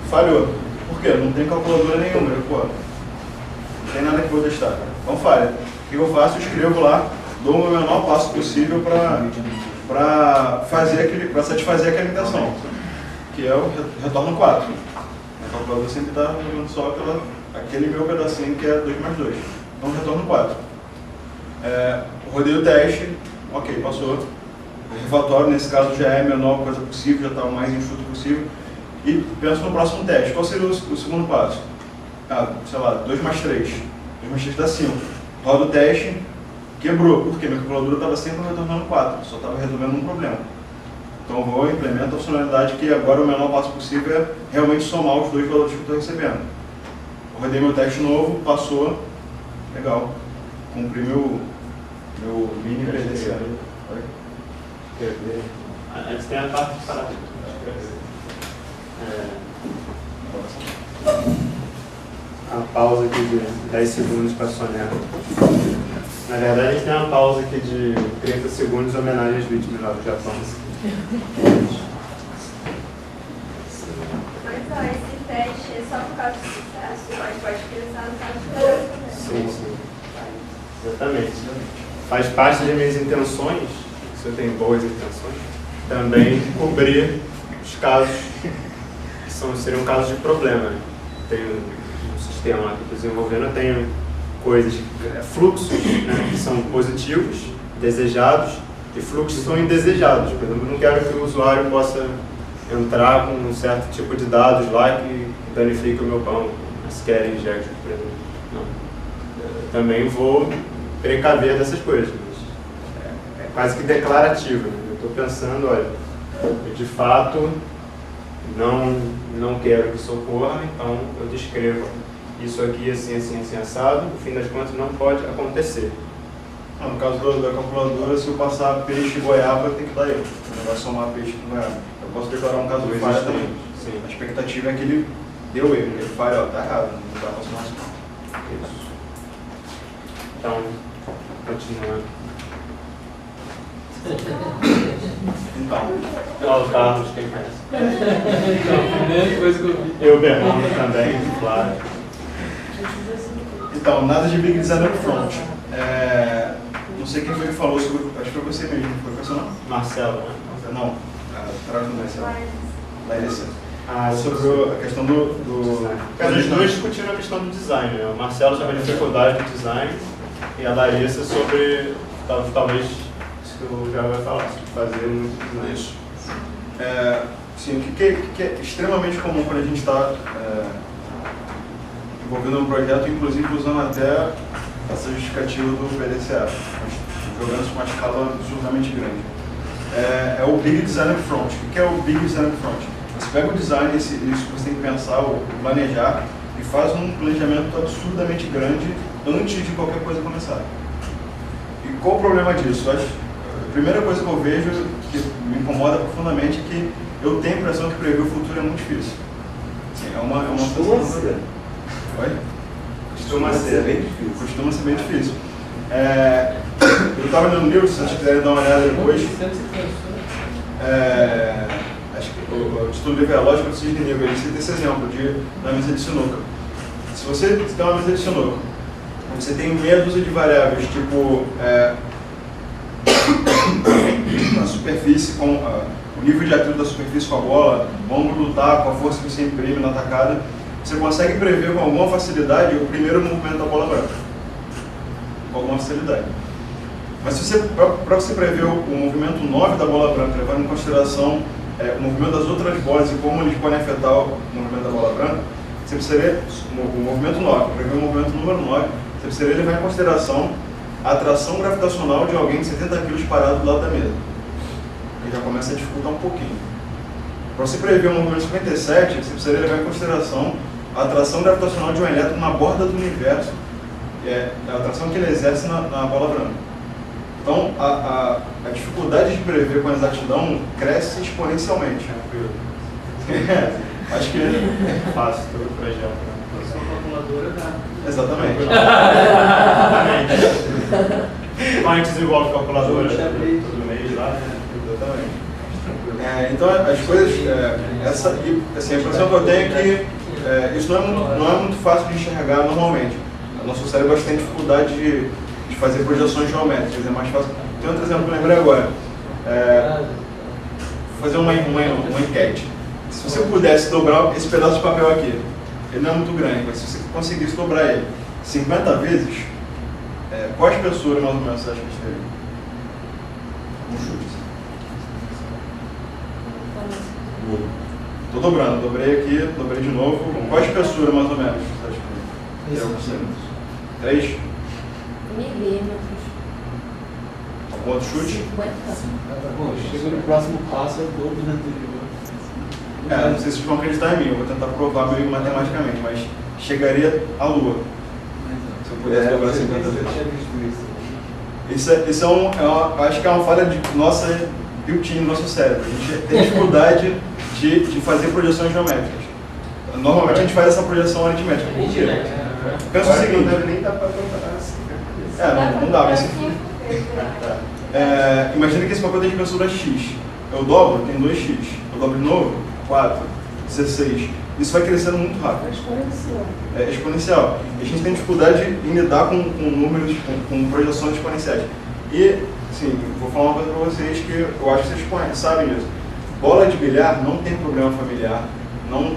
falhou. Por quê? Não tem calculadora nenhuma. Não tem nada que vou testar. Então falha. O que eu faço? Eu escrevo lá, dou o meu menor passo possível para satisfazer aquela intenção, que é o retorno 4. A calculadora sempre está jogando só aquele meu pedacinho que é 2 mais 2. Então retorno 4. Rodei o teste, ok, passou. O refratório, nesse caso, já é a menor coisa possível, já está o mais enxuto possível. E penso no próximo teste. Qual seria o segundo passo? Sei lá, 2 mais 3. 2 mais 3 dá 5. Roda o teste, quebrou. Por quê? Minha calculadora estava sempre retornando 4. Só estava resolvendo um problema. Então eu vou implementar a funcionalidade que agora o menor passo possível é realmente somar os dois valores que eu estou recebendo. Eu rodei meu teste novo, passou, legal. Cumpri meu mini PDCA. Antes tem a parte de parar. A pausa aqui de 10 segundos para sonear. Na verdade, a gente tem uma pausa aqui de 30 segundos em homenagem às vítimas lá do Japão. Mas ó, esse teste é só por causa do sucesso, mas pode pensar no caso do sucesso também. Sim. Exatamente. Faz parte das minhas intenções, se eu tenho boas intenções, também cobrir os casos que seriam casos de problema. Tenho um sistema lá que eu estou desenvolvendo, eu tenho coisas, fluxos, né, que são positivos, desejados, e fluxos que são indesejados. Por exemplo, eu não quero que o usuário possa entrar com um certo tipo de dados lá que danifique o meu banco, SQL injection, por exemplo. Não. Eu também vou precaver dessas coisas. É quase que declarativo. Né? Eu estou pensando, olha, eu de fato não quero que isso ocorra, então eu descrevo isso aqui assim, assim, assim, assado, no fim das contas não pode acontecer. No caso da calculadora, se eu passar peixe e goiaba, tem que dar erro. Não vai somar peixe com goiaba. Eu posso declarar um caso de falha também. Sim. A expectativa é que ele deu erro, ele falha, ó, tá errado, não vai funcionar assim. Isso. Então, continuando. Então, o Carlos, quem mais? Então, primeira coisa que eu vi. Eu, Bernardo também, claro. Então, nada de Big Design up front. Não sei quem foi que falou sobre. Acho que foi você mesmo, foi você não? Marcelo, né? Não, atrás do Marcelo. Larissa. Sobre a questão do Os dois discutiram a questão do design, né? O Marcelo sobre a dificuldade do design e a Larissa sobre, talvez, isso que o Jair vai falar, sobre fazer muito design. Isso. Sim, o que é extremamente comum quando a gente está envolvendo um projeto, inclusive usando até essa justificativa do PDCA, jogando com uma escala absurdamente grande. É o Big Design Up Front. O que é o Big Design Up Front? Você pega o design, isso que você tem que pensar ou planejar, e faz um planejamento absurdamente grande antes de qualquer coisa começar. E qual o problema disso? A primeira coisa que eu vejo, que me incomoda profundamente, é que eu tenho a impressão que prever o futuro é muito difícil. Assim, Costuma ser. Oi? Costuma ser bem difícil. Costuma ser bem difícil. Eu estava lendo um livro, se vocês quiserem dar uma olhada depois. Acho que o título do livro é a lógica do cisne negro. Ele cita esse exemplo da mesa de sinuca. Se você tem uma mesa de sinuca, você tem meia dúzia de variáveis, tipo a superfície, com o nível de atrito da superfície com a bola, o ângulo do taco, a força que você imprime na tacada, você consegue prever com alguma facilidade o primeiro movimento da bola branca. Com alguma facilidade. Mas se você, para você prever o movimento 9 da bola branca, levando em consideração o movimento das outras bolas e como eles podem afetar o movimento da bola branca, você precisaria, o movimento 9, prever o movimento número 9, você precisaria levar em consideração a atração gravitacional de alguém de 70 kg parado do lado da mesa. E já começa a dificultar um pouquinho. Para você prever o movimento 57, você precisaria levar em consideração a atração gravitacional de um elétron na borda do universo, a atração que ele exerce na bola branca. Então, a dificuldade de prever com exatidão cresce exponencialmente. Acho que é fácil todo o projeto. A sua calculadora dá. Exatamente. Como a gente desenvolve calculadora todo mês lá, né? Exatamente. Então, as coisas, a impressão que eu tenho é que isso não é muito fácil de enxergar normalmente. O nosso cérebro tem dificuldade de fazer projeções geométricas, é mais fácil. Tem outro exemplo que eu lembrei agora. Vou fazer uma enquete. Se você pudesse dobrar esse pedaço de papel aqui, ele não é muito grande, mas se você conseguisse dobrar ele 50 vezes, quais pessoas mais ou menos você acha que estariam? Um chute. Estou dobrando, dobrei aqui, dobrei de novo. Quais pessoas mais ou menos você acha que estariam? 3? Milímetros. Um outro chute? Bom, chega no próximo passo, é o dobro do anterior. Não sei se vocês vão acreditar em mim, eu vou tentar provar meio matematicamente, mas chegaria à Lua. Se eu pudesse dobrar 50 vezes. Isso acho que é uma falha nossa built-in no nosso cérebro. A gente tem dificuldade de fazer projeções geométricas. Normalmente a gente faz essa projeção aritmética. Por quê? Pensa o seguinte. Não deve nem dar para comparar assim. Não dá, mas imagina que esse papel tem espessura X. Eu dobro, tem 2X. Eu dobro de novo, 4, 16. Isso vai crescendo muito rápido. É exponencial. E a gente tem dificuldade em lidar com números, com projeções exponenciais. E, sim, vou falar uma coisa para vocês que eu acho que vocês sabem disso. Bola de bilhar não tem problema familiar, não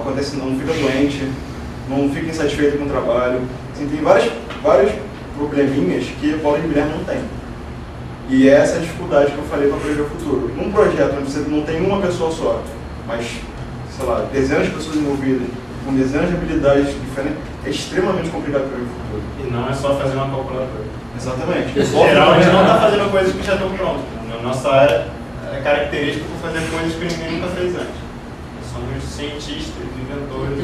acontece, não fica doente, não fica insatisfeito com o trabalho. Assim, tem vários probleminhas que a bola de bilhar não tem. E essa é a dificuldade que eu falei para prever o futuro. Num projeto onde você não tem uma pessoa só, mas, sei lá, dezenas de pessoas envolvidas, com dezenas de habilidades diferentes, é extremamente complicado prever o futuro. E não é só fazer uma calculadora. Exatamente. Em geral, a gente não está fazendo coisas que já estão prontas. Na nossa área, é característica por fazer coisas que ninguém nunca fez antes. Somos cientistas, inventores.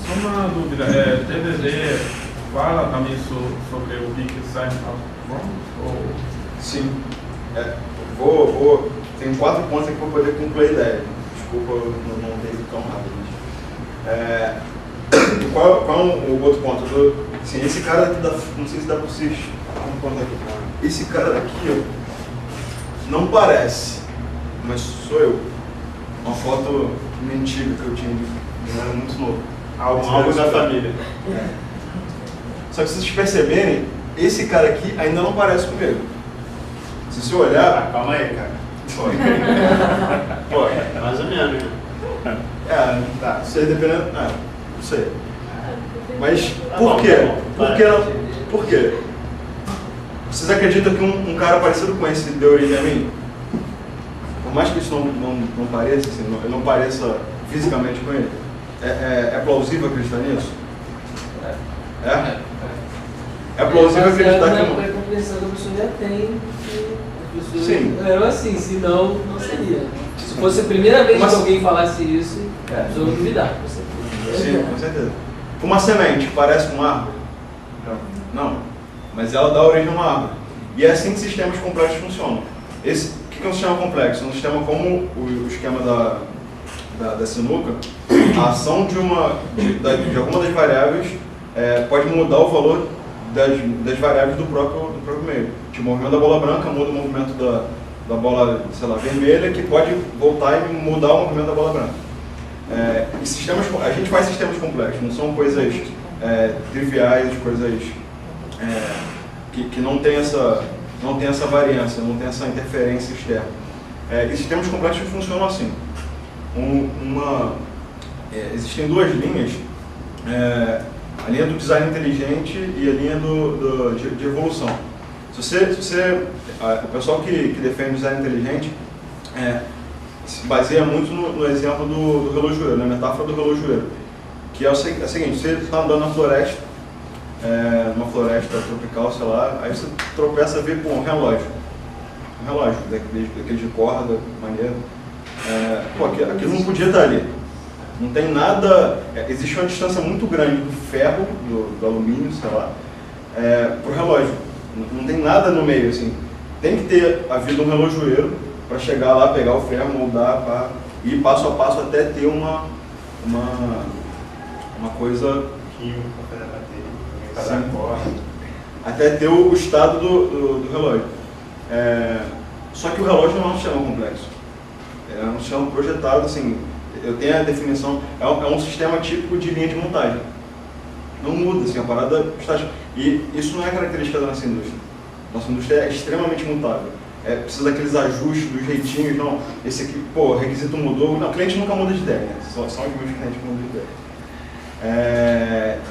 Só uma dúvida, TDD fala também sobre o Big Design Outcomes? Sim. Tem 4 pontos aqui para poder concluir a ideia. Desculpa, eu não tenho tão rápido. Qual é o outro ponto? Assim, esse cara aqui, não sei se dá para vocês contar aqui. Esse cara daqui, ó, não parece, mas sou eu. Uma foto antiga que eu tinha, eu era muito novo. Algo da família. Só que se vocês perceberem, esse cara aqui ainda não parece comigo. Se você olhar... calma aí, cara. Pô, mais ou menos. Tá. Isso aí dependendo... não sei. Mas por quê? Por quê? Vocês acreditam que um cara parecido com esse deu origem a mim? Por mais que isso não pareça, assim, eu não pareça fisicamente com ele, é plausível acreditar nisso? É plausível acreditar que não. É a compreensão que a pessoa já tem, que a pessoa Sim. era assim, senão não seria. Se fosse a primeira vez que alguém falasse isso, a pessoa não duvidar. Sim, com certeza. Uma semente parece uma árvore? Não. Mas ela dá origem a uma árvore. E é assim que sistemas complexos funcionam. O que é um sistema complexo? Um sistema como o esquema da sinuca, a ação de alguma das variáveis pode mudar o valor das variáveis do próprio meio. Tipo, o movimento da bola branca muda o movimento da bola, sei lá, vermelha, que pode voltar e mudar o movimento da bola branca. A gente faz sistemas complexos, não são coisas triviais, coisas que não tem essa variância, não tem essa interferência externa. E sistemas complexos funcionam assim. Existem 2 linhas, a linha do design inteligente e a linha de evolução. O pessoal que defende o design inteligente se baseia muito no exemplo do relojoeiro, na metáfora do relojoeiro, que é o seguinte: você está andando na floresta, numa floresta tropical, sei lá, aí você tropeça e vê um relógio daquele de corda, maneiro. Aquilo não podia estar ali. Não tem nada. Existe uma distância muito grande do ferro, do alumínio, sei lá, para o relógio. Não tem nada no meio, assim. Tem que ter havido um relojoeiro para chegar lá, pegar o ferro, moldar, ir passo a passo até ter uma coisa. Até ter o estado do relógio. Só que o relógio não é um sistema complexo. É um sistema projetado, assim. Eu tenho a definição, é um sistema típico de linha de montagem. Não muda, assim, a parada estática. E isso não é característica da nossa indústria. Nossa indústria é extremamente mutável. Precisa daqueles ajustes, dos jeitinhos, não. Esse aqui, o requisito mudou. Não, o cliente nunca muda de ideia, né? Só os meus clientes que mudam de ideia.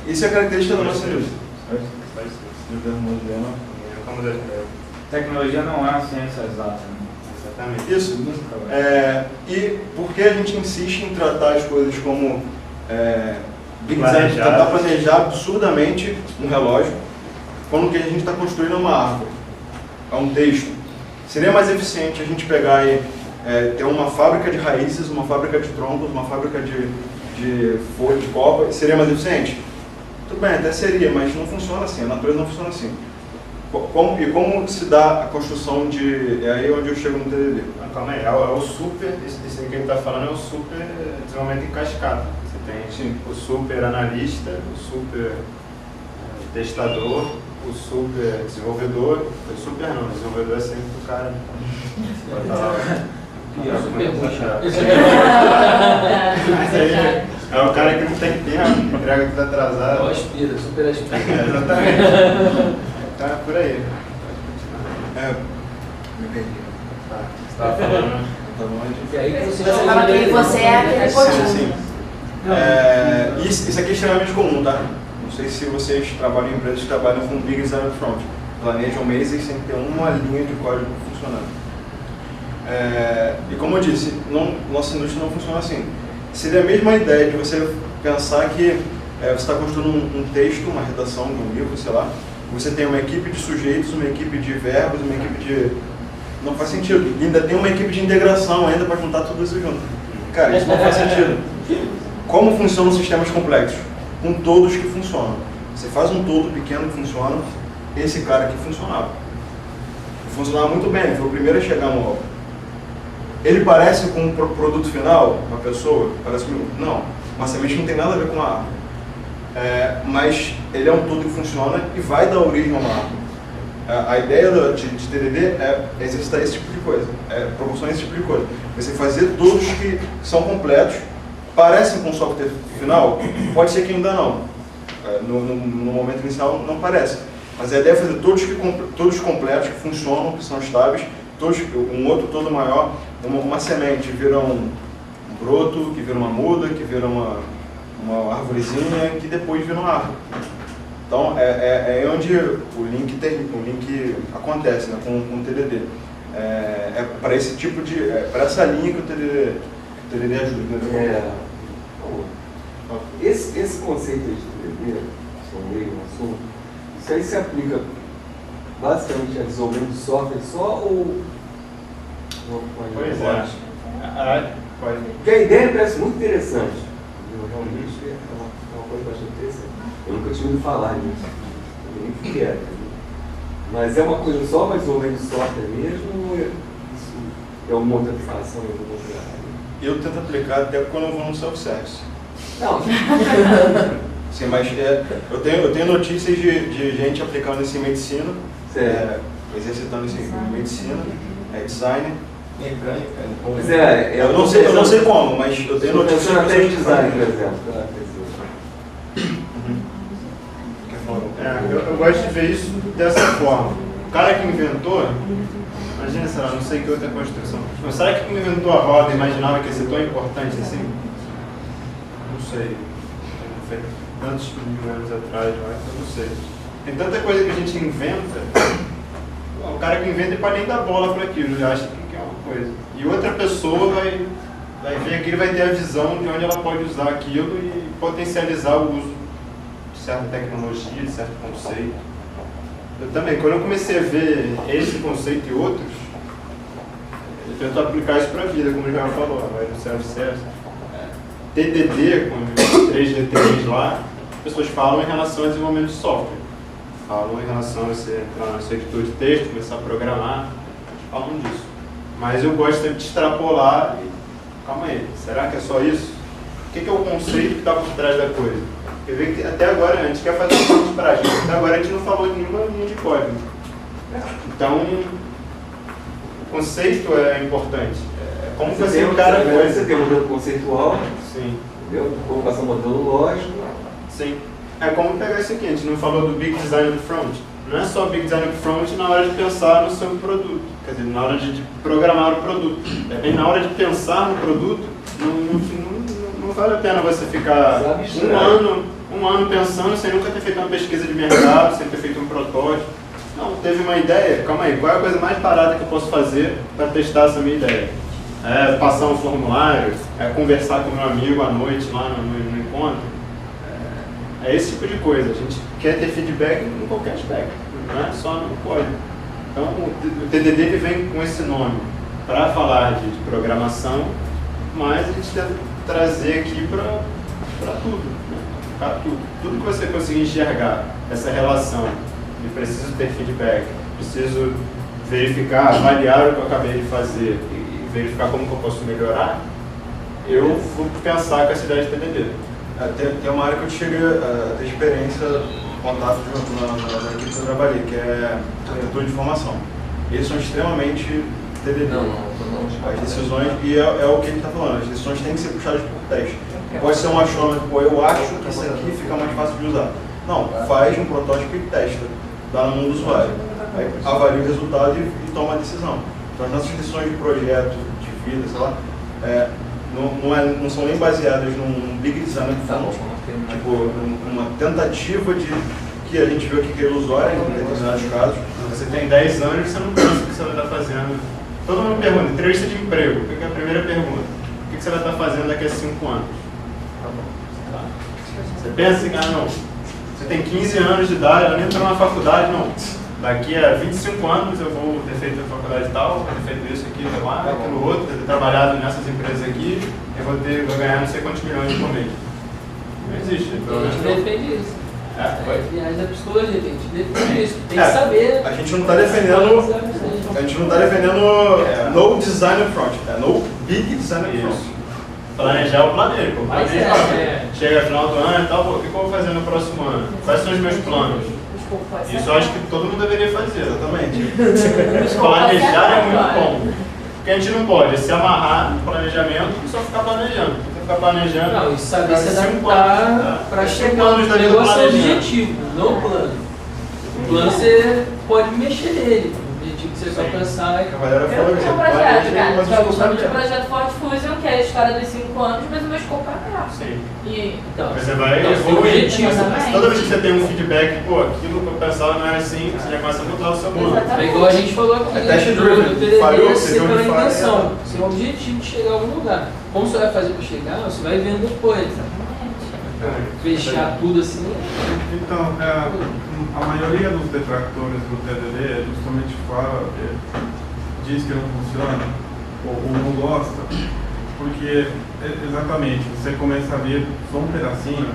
Isso é característica da nossa indústria. Tecnologia não é uma ciência exata, né? Exatamente. Isso. E por que a gente insiste em tratar as coisas como Big Design, tentar planejar absurdamente um relógio, quando que a gente está construindo uma árvore, é um texto, seria mais eficiente a gente pegar e ter uma fábrica de raízes, uma fábrica de troncos, uma fábrica de folha, de copa, seria mais eficiente? Tudo bem, até seria, mas não funciona assim, a natureza não funciona assim. Como se dá a construção de... É aí onde eu chego no TDD. Calma aí, é o super, esse que ele está falando é o super desenvolvimento em cascata. Você tem o super analista, o super testador, o super desenvolvedor. O super não, o desenvolvedor é sempre o cara. É o cara que não tem tempo, entrega tudo atrasado. Aspira, super aspira. Exatamente. Tá por aí. Me perdi. Você estava falando. E aí que você Você fala que você é aquele potinho. Sim. Isso aqui é extremamente comum, tá? Não sei se vocês trabalham em empresas que trabalham com Big Design Front. Planejam meses sem ter uma linha de código funcionando. E como eu disse, nossa indústria não funciona assim. Seria a mesma ideia de você pensar que você está construindo um texto, uma redação de um livro, sei lá. Você tem uma equipe de sujeitos, uma equipe de verbos, uma equipe de... Não faz sentido. E ainda tem uma equipe de integração ainda para juntar tudo isso junto. Cara, isso não faz sentido. Como funcionam sistemas complexos? Com todos que funcionam. Você faz um todo pequeno que funciona, esse cara aqui funcionava. Funcionava muito bem, foi o primeiro a chegar no obra. Ele parece com um produto final, uma pessoa? Parece que não. Uma semente não tem nada a ver com a árvore. Mas ele é um todo que funciona e vai dar origem a uma árvore. A ideia de TDD é exercitar esse tipo de coisa, proporcionar esse tipo de coisa. Você fazer todos que são completos, parecem com o software final, pode ser que ainda não. No momento inicial não parece. Mas a ideia é fazer todos completos, que funcionam, que são estáveis, um outro todo maior, uma semente vira um broto, que vira uma muda, que vira uma árvorezinha, que depois vira uma árvore. Então, é onde o link acontece, né, com o TDD. Para esse tipo de... para essa linha que o TDD ajuda. Né? Esse conceito de TDD, são meio um assunto, isso aí se aplica basicamente a desenvolvimento de software só ou... Pois é. Porque a ideia parece muito interessante. Realmente é uma coisa bastante interessante. Eu nunca tinha ouvido falar nisso. Eu nem quero. Mas é uma coisa só, mas desenvolvimento de software mesmo, ou isso é uma outra aplicação em alguma outra área? Eu tento aplicar até quando eu vou no self-service. Não. Sim, mas eu tenho notícias de gente aplicando isso em medicina, exercitando isso em medicina, design. Mecânica. Pois eu não sei como, mas eu tenho notícias de até em design, por exemplo. Eu gosto de ver isso dessa forma. O cara que inventou, imagina, sei lá, não sei que outra construção. Mas será que quem inventou a roda imaginava que ia ser tão importante assim? Não sei. Foi tantos mil anos atrás, eu não sei. Tem tanta coisa que a gente inventa. O cara que inventa pode nem dar bola para aquilo, ele acha que é uma coisa. E outra pessoa vai ver aquilo, vai ter a visão de onde ela pode usar aquilo e potencializar o uso de certa tecnologia, de certo conceito. Eu também, quando eu comecei a ver esse conceito e outros, eu tento aplicar isso para a vida, como o já falou, vai no self-service. TDD, com os 3D3 lá, as pessoas falam em relação ao desenvolvimento de software. Falam em relação a você entrar no seu editor de texto, começar a programar, falam disso. Mas eu gosto sempre de extrapolar e, calma aí, será que é só isso? O que é o conceito que está por trás da coisa? Porque vê que até agora, a gente quer fazer um pouco de prática, até agora a gente não falou de nenhuma linha de código. Então, o conceito é importante. Como você encara a coisa. Você tem um modelo conceitual, sim. Entendeu? Colocação modelo lógico. Sim. É como pegar isso aqui, a gente não falou do Big Design up front. Não é só Big Design up front na hora de pensar no seu produto, quer dizer, na hora de programar o produto. É na hora de pensar no produto, não vale a pena você ficar um ano pensando sem nunca ter feito uma pesquisa de mercado, sem ter feito um protótipo. Não, teve uma ideia, calma aí, qual é a coisa mais barata que eu posso fazer para testar essa minha ideia? Passar um formulário, conversar com meu amigo à noite lá no encontro. É esse tipo de coisa. A gente quer ter feedback em qualquer aspecto, não é só no código. Então, o TDD ele vem com esse nome para falar de programação, mas a gente tenta trazer aqui para tudo, né? Para tudo que você conseguir enxergar, essa relação de preciso ter feedback, preciso verificar, avaliar o que eu acabei de fazer e verificar como que eu posso melhorar, eu vou pensar com essa ideia de TDD. Tem uma área que eu cheguei a ter experiência, contato na equipe que eu trabalhei, que é arquitetura de informação. Eles são extremamente TDD. As decisões, e é o que ele está falando, as decisões têm que ser puxadas por teste. Pode ser um achômetro, eu acho que isso aqui fica mais fácil de usar. Não, faz um protótipo e testa, dá na mão do usuário. Aí avalia o resultado e toma a decisão. Então as nossas decisões de projeto, de vida, sei lá, não são nem baseadas num big design que fala, tipo, uma tentativa de que a gente vê o que aquele usuário em determinados casos. Você tem 10 anos e você não pensa o que você vai estar fazendo. Todo mundo pergunta, entrevista de emprego, que é a primeira pergunta. O que você vai estar fazendo daqui a 5 anos? Tá. Você pensa assim, não, você tem 15 anos de idade, ela nem entrou na faculdade, não. Daqui a 25 anos eu vou ter feito a faculdade tal, vou ter feito isso aqui, aquilo outro, ter trabalhado nessas empresas aqui, eu vou ganhar não sei quantos milhões por mês. Não existe. A gente defende isso. Viagem da psicologia, a gente defende isso. Tem que saber. A gente não está defendendo no design front, no big design front. Planejar o planejo, chega no final do ano e tal, o que eu vou fazer no próximo ano? Quais são os meus planos? Isso eu acho que todo mundo deveria fazer. Exatamente. Planejar é muito bom. Porque a gente não pode se amarrar no planejamento e só ficar planejando. Ficar planejando. Não, e saber se adaptar para chegar no negócio objetivo, não o plano. O plano você pode mexer nele. O objetivo que você só pensar é. Eu tenho um projeto, cara. Eu chamo de projeto Ford Fusion, que é a história dos 5 anos, mas o meu escopo é real. Sim. Então, você vai evoluir. Toda vez que você tem um feedback, pô, aquilo que eu pensava não era assim, você já começa a mudar o seu plano. É igual a gente falou aqui, no TDD, ser pela intenção, ser um objetivo de chegar a algum lugar. Como você vai fazer para chegar, você vai vendo depois. Fechar tudo assim. Então, a maioria dos detratores do TDD justamente diz que não funciona ou não gosta, porque exatamente você começa a ver só um pedacinho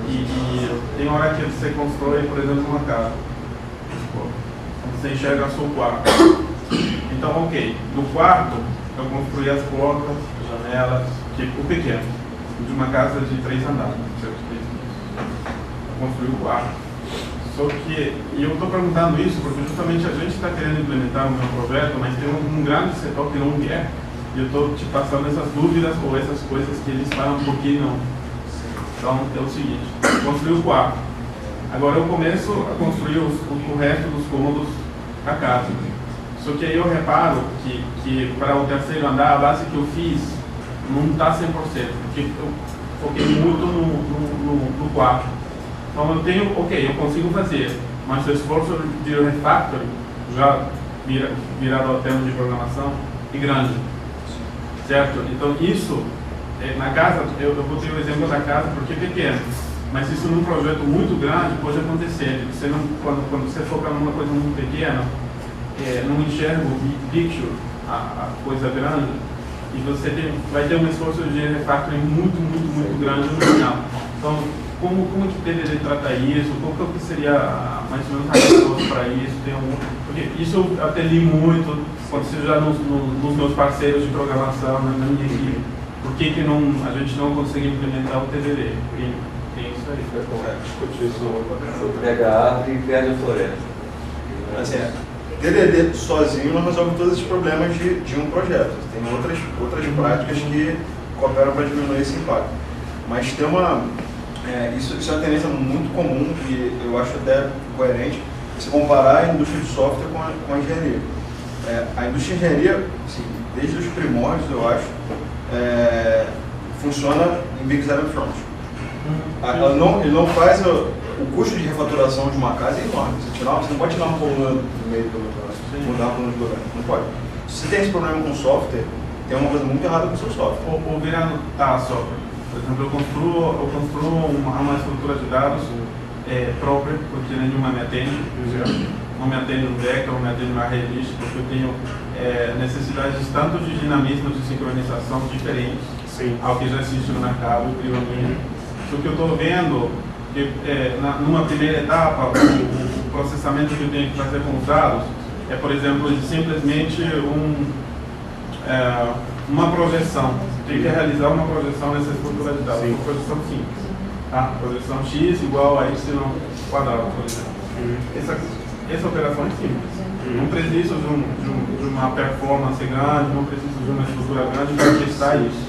e tem hora que você constrói, por exemplo, uma casa. Você enxerga só o quarto. Então, ok, no quarto eu construí as portas, janelas, tipo pequeno, de uma casa de 3 andares. Eu construí o quarto. Só que, e eu estou perguntando isso porque justamente a gente está querendo implementar um meu projeto, mas tem um grande setor que não quer. E eu estou te passando essas dúvidas ou essas coisas que eles falam por que não. Então é o seguinte, construí o quarto. Agora eu começo a construir o resto dos cômodos da casa. Só que aí eu reparo que para o terceiro andar, a base que eu fiz não está 100%, porque eu foquei muito no quarto. Então eu tenho, ok, eu consigo fazer, mas o esforço de refactoring, já virado ao termo de programação, é grande, certo? Então isso, na casa, eu vou ter o exemplo da casa porque é pequeno, mas isso num projeto muito grande pode acontecer. Você não, quando você foca numa coisa muito pequena, não enxerga o big picture, a coisa grande, e você vai ter um esforço de refactoring muito grande no final. Então, como que o TDD trata isso? Qual que seria mais ou menos a resposta para isso? Porque isso eu até li muito, aconteceu já nos meus parceiros de programação, na minha equipe. Por que a gente não consegue implementar o TDD? Porque tem isso aí. Discutir isso, você pega a árvore e perde a floresta. Assim, TDD sozinho não resolve todos esses problemas de um projeto. Tem outras práticas que cooperam para diminuir esse impacto. Mas tem isso é uma tendência muito comum e eu acho até coerente se comparar a indústria de software com a engenharia. A indústria de engenharia, assim, desde os primórdios, eu acho, funciona em Big Design Front. Ele não faz o custo de refaturação de uma casa é enorme. Você não pode tirar uma coluna no meio do mudar a coluna de governo. Não pode. Se você tem esse problema com software, tem uma coisa muito errada com o seu software. Ou virando software. Por exemplo, eu construo uma estrutura de dados própria, porque nenhuma me atende, não me atende no vector, não me atende na rede, porque eu tenho necessidades tanto de dinamismo de sincronização diferentes ao que já existe no mercado, eu crio a minha. O que eu estou vendo, que numa primeira etapa, o processamento que eu tenho que fazer com os dados é, por exemplo, simplesmente uma projeção. Tem que realizar uma projeção nessa estrutura de dados, uma projeção simples. Tá? Projeção x igual a y quadrado, por exemplo. Essa operação é simples. Não preciso de uma performance grande, não preciso de uma estrutura grande para testar isso.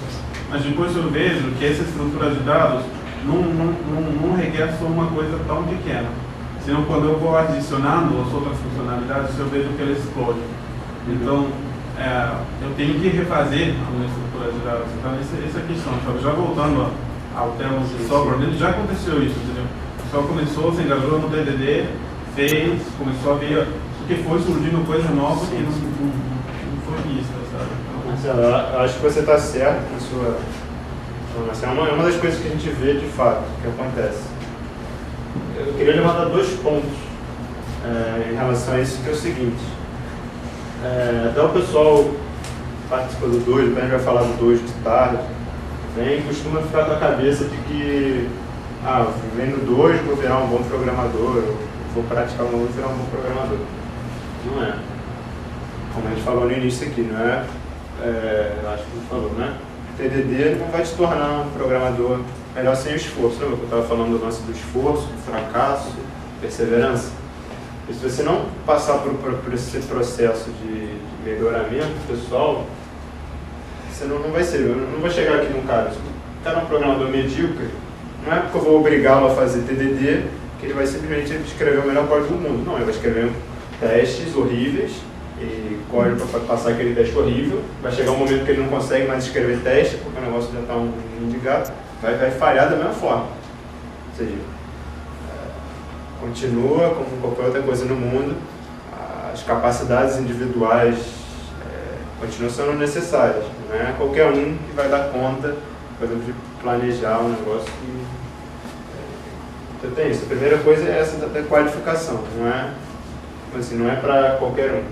Mas depois eu vejo que essa estrutura de dados não requer só uma coisa tão pequena. Senão, quando eu vou adicionando as outras funcionalidades, eu vejo que ela explode. Então, eu tenho que refazer a minha estrutura de dados. Então, essa é a questão. Sabe? Já voltando ao tema de software, já aconteceu isso, entendeu? O pessoal começou, se engajou no TDD, fez, começou a ver o que foi surgindo coisa nova que não foi vista, sabe? Então, Marcelo, eu acho que você está certo na sua... É uma das coisas que a gente vê de fato, que acontece. Eu queria levantar 2 pontos em relação a isso, que é o seguinte. Até o pessoal participa do Dojo, depois a gente vai falar do Dojo de tarde, costuma ficar com a cabeça de que vem no Dojo, vou virar um bom programador, eu vou praticar vou virar um bom programador. Não é. Como a gente falou no início aqui, não é? Acho que a gente falou, né? TDD não vai te tornar um programador melhor sem o esforço. Lembra que eu estava falando do lance do esforço, do fracasso, perseverança? E se você não passar por esse processo de melhoramento pessoal, você não vai ser. Eu não vou chegar aqui num cara, se o cara é um programador medíocre, não é porque eu vou obrigá-lo a fazer TDD que ele vai simplesmente escrever o melhor código do mundo. Não, ele vai escrever testes horríveis e código para passar aquele teste horrível. Vai chegar um momento que ele não consegue mais escrever teste, porque o negócio já está um de gato, vai falhar da mesma forma. Ou seja, continua como qualquer outra coisa no mundo, as capacidades individuais continuam sendo necessárias. Não é qualquer um que vai dar conta, por exemplo, de planejar um negócio que... Então tem isso. A primeira coisa é essa da qualificação, não é para qualquer um.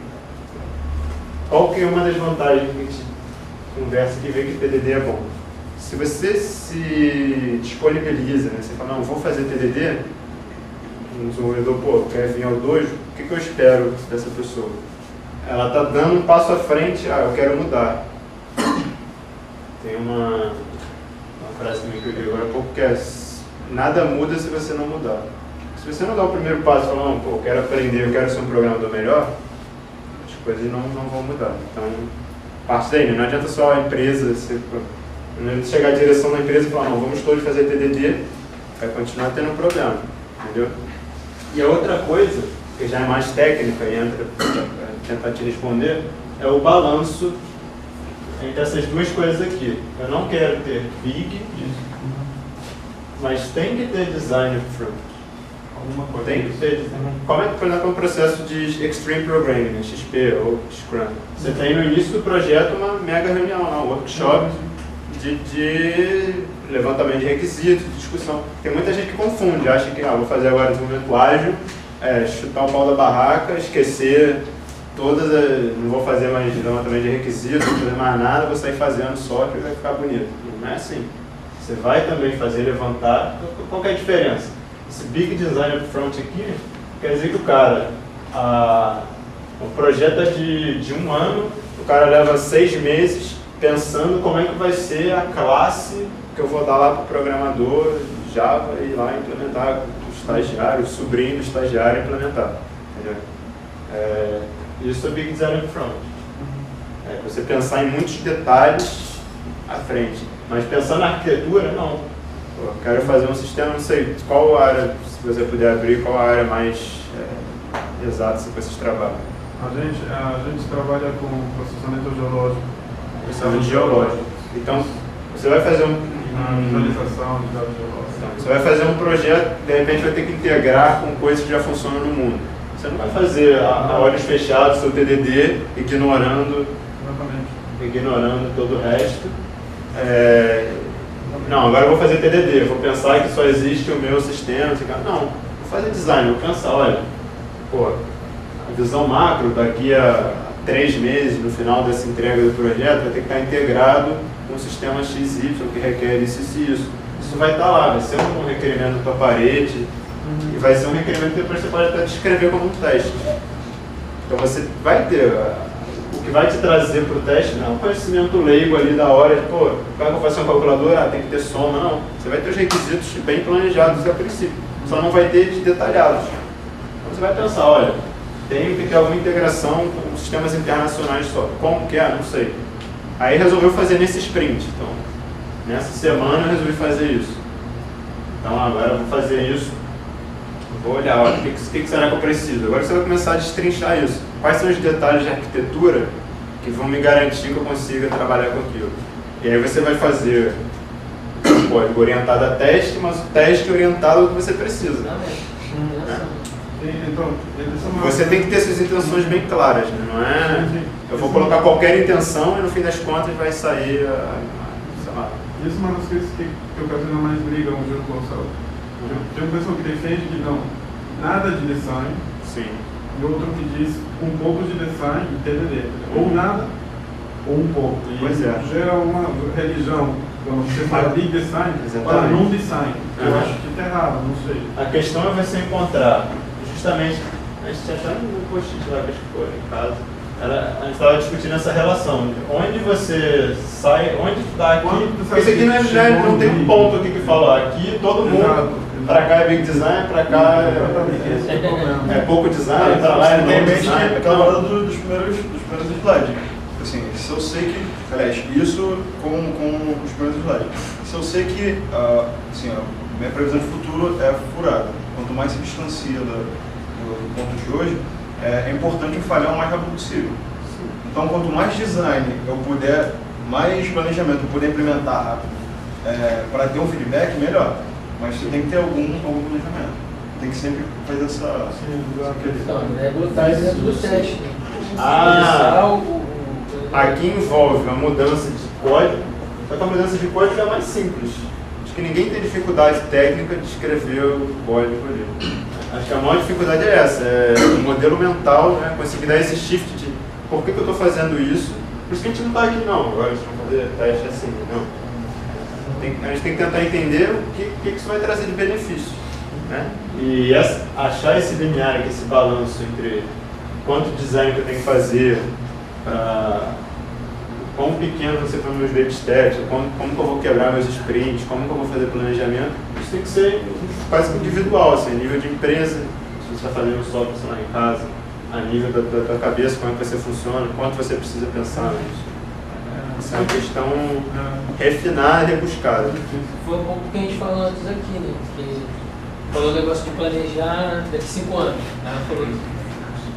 Qual que é uma das vantagens que a gente conversa que vê que TDD é bom? Se você se disponibiliza, você fala, não, vou fazer TDD, um desenvolvedor, quer vir ao Dojo, o que eu espero dessa pessoa? Ela está dando um passo à frente, eu quero mudar. Tem uma frase também que eu li agora há pouco que é: nada muda se você não mudar. Se você não dá o primeiro passo e falar, não, eu quero aprender, eu quero ser um programador melhor, as coisas não vão mudar. Então, parte daí, não adianta só a empresa, não adianta chegar à direção da empresa e falar, não, vamos todos fazer TDD, vai continuar tendo um problema, entendeu? E a outra coisa, que já é mais técnica e entra para tentar te responder, é o balanço entre essas duas coisas aqui. Eu não quero ter big, mas tem que ter design upfront. Alguma coisa. Tem que ter. Como é que, por exemplo, é um processo de Extreme Programming, XP ou Scrum? Você tem no início do projeto uma mega reunião, um workshop de levantamento de requisitos, de discussão. Tem muita gente que confunde, acha que vou fazer agora desenvolvimento ágil, chutar o pau da barraca, esquecer todas as... não vou fazer mais levantamento de requisitos, não vou fazer mais nada, vou sair fazendo só que vai ficar bonito. Não é assim. Você vai também fazer levantar. Qual que é a diferença? Esse Big Design Upfront aqui quer dizer que o cara, o projeto é de 1 ano, o cara leva 6 meses pensando como é que vai ser a classe que eu vou dar lá para o programador Java e ir lá implementar, o estagiário, o sobrinho do estagiário implementar. Entendeu? Isso é Big Design Upfront. Você pensar em muitos detalhes à frente. Mas pensando na arquitetura, não. Eu quero fazer um sistema, não sei qual área, se você puder abrir, qual a área mais exata que vocês trabalham. A gente trabalha com processamento geológico. Processamento geológico. Então, você vai fazer visualização de dados geológicos. Então, você vai fazer um projeto, de repente vai ter que integrar com coisas que já funcionam no mundo. Você não vai fazer a olhos fechados seu TDD, ignorando todo o resto. Não, agora eu vou fazer TDD, vou pensar que só existe o meu sistema. Não, vou fazer design, vou pensar, olha, pô, a visão macro daqui a 3 meses, no final dessa entrega do projeto, vai ter que estar integrado com o sistema XY que requer isso e isso. Isso vai estar lá, vai ser um requerimento da tua parede e vai ser um requerimento que depois você pode até descrever como um teste. Então você vai ter, o que vai te trazer para o teste não é um conhecimento leigo ali da hora, de, pô, como é que eu faço uma calculadora? Tem que ter soma, não. Você vai ter os requisitos bem planejados a princípio, só não vai ter detalhados. Então você vai pensar, olha, tem que ter alguma integração com sistemas internacionais só. Como que é? Não sei. Aí resolveu fazer nesse sprint. Então, nessa semana eu resolvi fazer isso. Então agora eu vou fazer isso. Vou olhar, olha, o que será que eu preciso? Agora você vai começar a destrinchar isso. Quais são os detalhes de arquitetura que vão me garantir que eu consiga trabalhar com aquilo? E aí você vai fazer um código orientado a teste, mas o teste orientado ao que você precisa. Então, você tem que ter suas intenções bem claras, né? Não é? Eu vou colocar qualquer intenção e no fim das contas vai sair, sei lá. Isso é uma das coisas que ocasiona mais briga no jogo console. Tem uma pessoa que defende que não, nada de design. Sim. E outro que diz um pouco de design e TDD. Ou nada, ou um pouco. E pois é. Gera uma religião. Quando você fala big design, fala não design. Eu acho que está errado, não sei. A questão é você encontrar, justamente, a gente tinha até um post-it lá que acho que foi em casa. A gente estava discutindo essa relação, onde você sai, onde está aqui, porque isso aqui não tem um ponto aqui que fala, aqui todo mundo, para cá é big design, para cá é pouco design, para lá é não design. Aquela hora dos primeiros slides. Assim, se eu sei que, aliás, isso com os primeiros slides, se eu sei que assim, a minha previsão de futuro é furada, quanto mais se distancia do ponto de hoje, é importante eu falhar o mais rápido possível. Então, quanto mais design eu puder, mais planejamento eu puder implementar rápido, para ter um feedback, melhor. Mas você tem que ter algum planejamento. Tem que sempre fazer essa... Então, é botar dentro do teste. Aqui envolve a mudança de código, só que a mudança de código é mais simples. Acho que ninguém tem dificuldade técnica de escrever o código ali. Acho que a maior dificuldade é essa, é o modelo mental, né? Conseguir dar esse shift de por que eu estou fazendo isso. Por isso que a gente não está aqui não, agora a gente vai fazer teste assim, não. A gente tem que tentar entender o que isso vai trazer de benefício, né? E achar esse limiar aqui, esse balanço entre quanto design que eu tenho que fazer, quão pequeno você põe meus baby steps, como que eu vou quebrar meus sprints, como que eu vou fazer planejamento, isso tem que ser quase que individual, assim, a nível de empresa, se você está fazendo software, sei lá, em casa, a nível da tua cabeça, como é que você funciona, quanto você precisa pensar nisso. Essa é uma questão refinada e rebuscada. Foi um pouco o que a gente falou antes aqui, né? Que falou o negócio de planejar daqui 5 anos. Ela falou isso.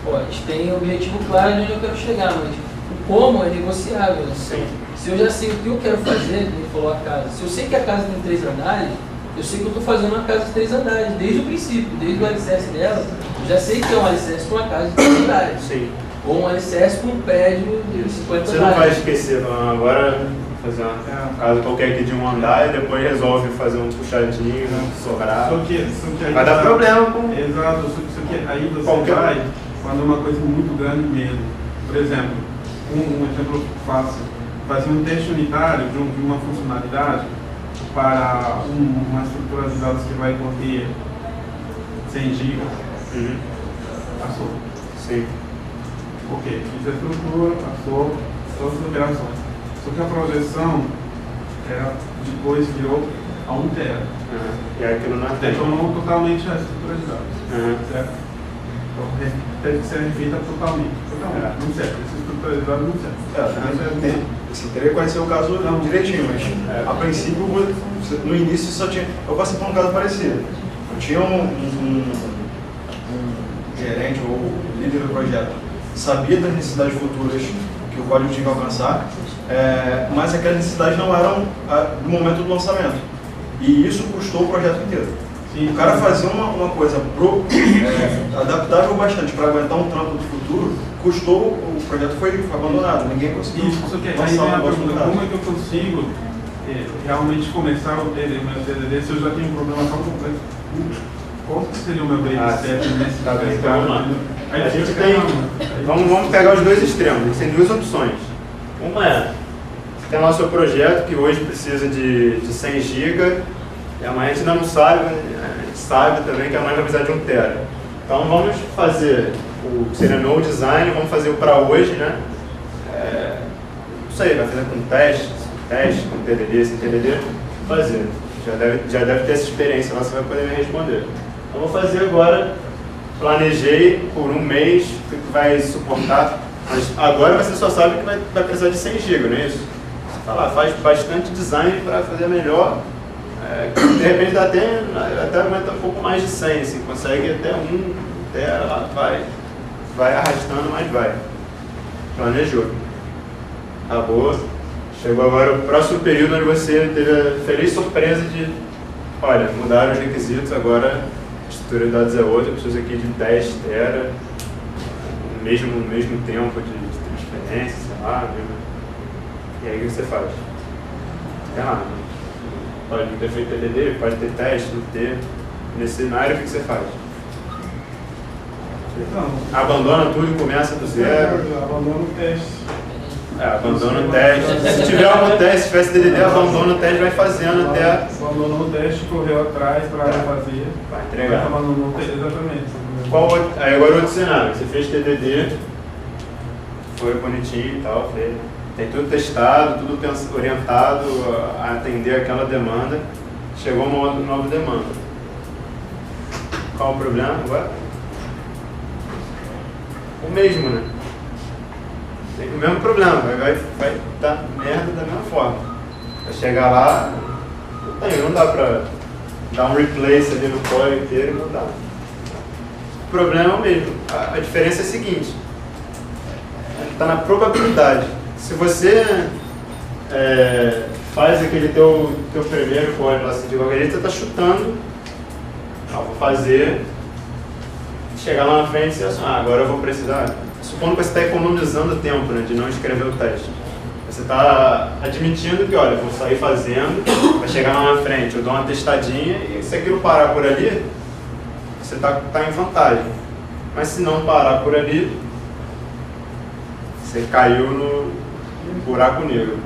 Pô, a gente tem um objetivo claro de onde eu quero chegar, mas o como é negociável. Sim. Se eu já sei o que eu quero fazer, ele falou a casa. Se eu sei que a casa tem 3 andares, eu sei que eu estou fazendo uma casa de 3 andares, desde o princípio, desde o alicerce dela. Eu já sei que é um alicerce com uma casa de 3 andares. Sim. Ou um alicerce com um prédio de 50 andares. Você não vai esquecer, não. Agora fazer uma casa qualquer aqui de 1 andar e depois resolve fazer um puxadinho, sobrar. Só que vai dar problema com... Exato, só que aí você vai quando é uma coisa muito grande mesmo. Por exemplo, um exemplo fácil, fazer um teste unitário de uma funcionalidade para uma estrutura de dados que vai conter 100 GB. Passou. Sim. Ok, fiz a estrutura, passou todas as operações. Só que a projeção depois virou a 1 tera. E aquilo não tem. Detonou totalmente a estrutura de dados. Certo? Então teve que ser refeita totalmente. Não serve. Essa estrutura de dados não serve. Teria que conhecer o caso direitinho, mas a princípio, no início só tinha. Eu passei por um caso parecido. Eu tinha um gerente ou líder do projeto, sabia das necessidades futuras que o código tinha que alcançar, mas aquelas necessidades não eram do momento do lançamento. E isso custou o projeto inteiro. Sim, o cara fazer uma coisa adaptável bastante para aguentar um trampo do futuro, custou, o projeto foi abandonado, ninguém conseguiu. Isso que aí vem a pergunta, como é que eu consigo realmente começar o meu TDD, se eu já tenho um problema tão complexo, qual que seria o meu baby step nesse Tá bem, então vamos lá. Aí A gente fica, tem. caramba, Vamos pegar os dois extremos. A gente tem duas opções. Uma é: você tem lá o seu projeto que hoje precisa de 100 GB, e amanhã a gente ainda não sabe, a gente sabe também que amanhã vai precisar de 1 TB. Então vamos fazer o que seria no design, vamos fazer o para hoje, né? Não sei, vai fazer com teste, com TDD, sem TDD, fazer. Já deve ter essa experiência lá, você vai poder me responder. Então vou fazer agora, planejei por 1 mês o que vai suportar, mas agora você só sabe que vai precisar de 100 GB, não é isso? Você fala, faz bastante design para fazer melhor, de repente dá até aumenta um pouco mais de 100, assim, consegue até 1, até lá vai arrastando, mas vai. Planejou. Acabou. Chegou agora o próximo período onde você teve a feliz surpresa de, olha, mudaram os requisitos, agora a estrutura de dados é outra, preciso aqui de 10 TB, mesmo tempo de transferência, sei lá, mesmo. E aí o que você faz? Pode não ter feito TDD, pode ter teste, não ter. Nesse cenário, o que você faz? Abandona tudo e começa do zero. Abandona o teste. Abandona o teste. Se tiver algum teste, se tivesse TDD, abandona o teste, vai fazendo até. Abandonou o teste, correu atrás para fazer. Vai entregar. Abandonou o teste, exatamente. Aí agora outro cenário. Você fez TDD, foi bonitinho e tal, tem tudo testado, tudo orientado a atender aquela demanda. Chegou uma nova demanda. Qual o problema agora? O mesmo, né? Tem o mesmo problema, vai dar merda da mesma forma. Vai chegar lá, não dá pra dar um replace ali no core inteiro e mudar. O problema é o mesmo. A diferença é a seguinte: está na probabilidade. Se você faz aquele teu primeiro código assim, de qualquer jeito, você está chutando, vou fazer, chegar lá na frente e você agora eu vou precisar. Supondo que você está economizando tempo, né, de não escrever o teste. Você está admitindo que, olha, vou sair fazendo, vai chegar lá na frente, eu dou uma testadinha e se aquilo parar por ali, você está em vantagem. Mas se não parar por ali, você caiu no buraco negro.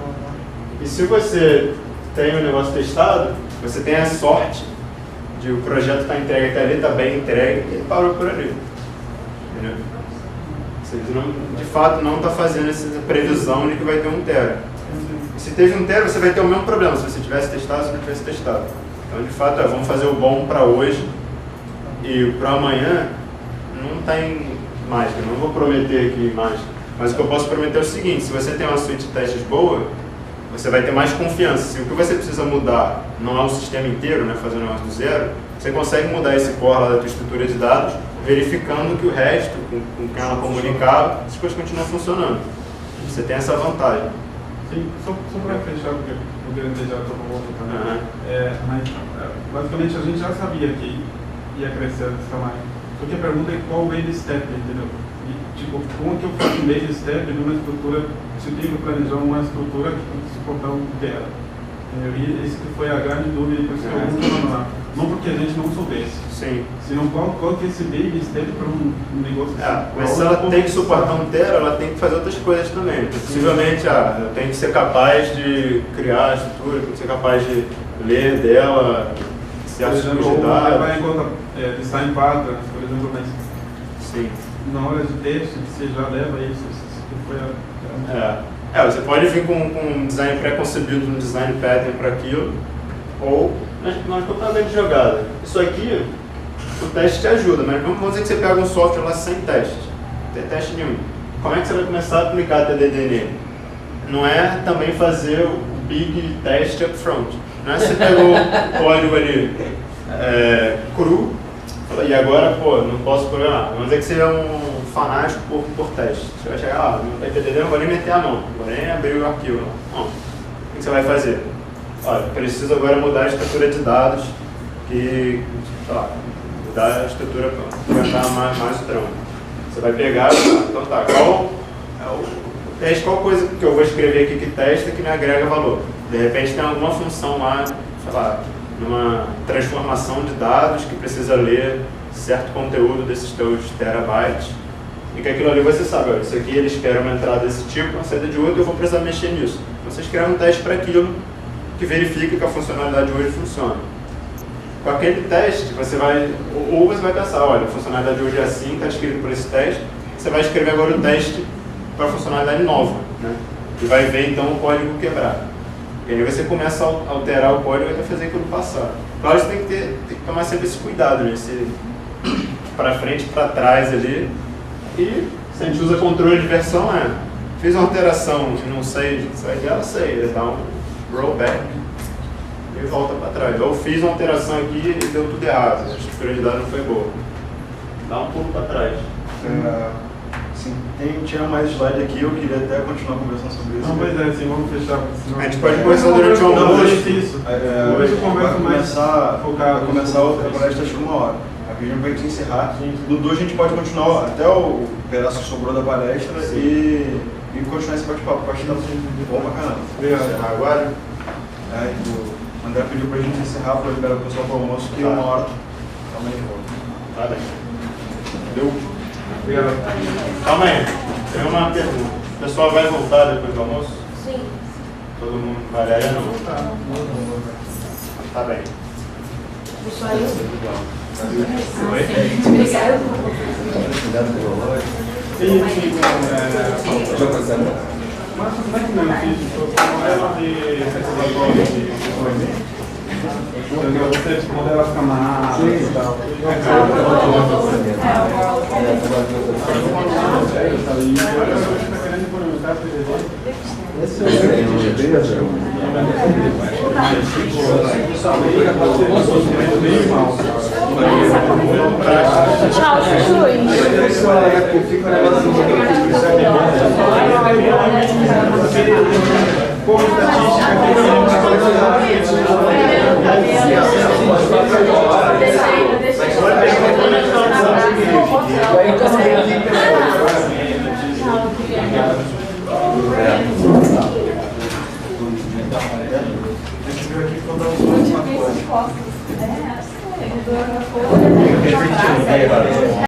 E se você tem o negócio testado, você tem a sorte de o projeto estar entregue até ali, está bem entregue e parou por ali. Entendeu? Você de fato não está fazendo essa previsão de que vai ter 1 TB. Se teve 1 TB, você vai ter o mesmo problema se você tivesse testado ou se não tivesse testado. Então, de fato, vamos fazer o bom para hoje e para amanhã não tem mágica. Não vou prometer aqui mágica. Mas o que eu posso prometer é o seguinte: se você tem uma suite de testes boa, você vai ter mais confiança. Se o que você precisa mudar não é o sistema inteiro, né, fazer um negócio do zero, você consegue mudar esse core lá da tua estrutura de dados, verificando que o resto, com quem ela comunicava, as coisas continuam funcionando. Você tem essa vantagem. Sim, só para fechar, porque eu queria deixar a tua volta também. Mas, basicamente, a gente já sabia que ia crescer desse tamanho. Só que a pergunta é qual o baby step, entendeu? E, tipo, como que eu faço um baby step numa estrutura, se eu tenho que planejar uma estrutura que tem que suportar um dela? E esse que foi a grande dúvida, por isso que eu vou falar. Não porque a gente não soubesse. Sim. Senão qual que é esse baby step para um negócio assim? Mas se ela tem que suportar 1 TB, ela tem que fazer outras coisas também. Possivelmente, eu tenho que ser capaz de criar a estrutura, tenho que ser capaz de ler dela, certos tipos de dados. Levar em conta design patterns, por exemplo, mas sim. Na hora de teste, você já leva isso que foi você pode vir com um design pré-concebido, um design pattern para aquilo, ou nós totalmente de jogada. Isso aqui, o teste te ajuda, mas vamos dizer que você pega um software lá sem teste, não tem teste nenhum. Como é que você vai começar a aplicar TDD nele? Não é também fazer o big test up front. Não é você pegou o código ali cru e agora, não posso programar. Vamos dizer que você é um fanático por teste. Você vai chegar lá, não tem TDD, não vou nem meter a mão, não vou nem abrir o arquivo. Não. O que você vai fazer? Olha, preciso agora mudar a estrutura de dados e, mudar a estrutura para aguentar mais o trampo. Você vai pegar, então qual é o teste qual coisa que eu vou escrever aqui que testa que me agrega valor. De repente tem alguma função lá, sei lá, numa transformação de dados que precisa ler certo conteúdo desses teus terabytes, e que aquilo ali você sabe, ó, isso aqui eles querem uma entrada desse tipo, uma saída de outro, eu vou precisar mexer nisso. Você escreve um teste para aquilo que verifica que a funcionalidade hoje funciona. Com aquele teste, você vai, ou você vai pensar, olha, a funcionalidade hoje é assim, está escrito por esse teste, você vai escrever agora o teste para a funcionalidade nova, né? E vai ver então o código quebrar. E aí você começa a alterar o código até fazer aquilo passar. Claro, você tem que tomar sempre esse cuidado, né? Para frente, para trás ali. E se a gente usa controle de versão, fiz uma alteração e não sei, ele dá um rollback e volta para trás. Ou fiz uma alteração aqui e deu tudo errado, a estrutura de dados não foi boa. Dá um pulo para trás. Sim, tinha mais slide aqui, eu queria até continuar conversando sobre isso. Não, pois é, assim, vamos fechar. A gente pode conversar durante o almoço. Isso. Hoje vai começar outra palestra, acho que 1 hora. Aqui a gente vai encerrar. No 2 a gente pode continuar até o pedaço que sobrou da palestra e continuar esse bate-papo. Acho que tá bom pra caramba. Encerrar agora? O André pediu pra gente encerrar para liberar o pessoal para o almoço, que 1 hora também volta. Tá bem. Deu? Obrigado. Calma aí, tem uma pergunta. O pessoal vai voltar depois do almoço? Sim. Todo mundo vai aí ou não? Tá bem. Isso aí. Oi? Obrigado. Mas como é que não fiz? Ela de reservatório de coisa. Você responder ela fica amarrada e tal. Tchau,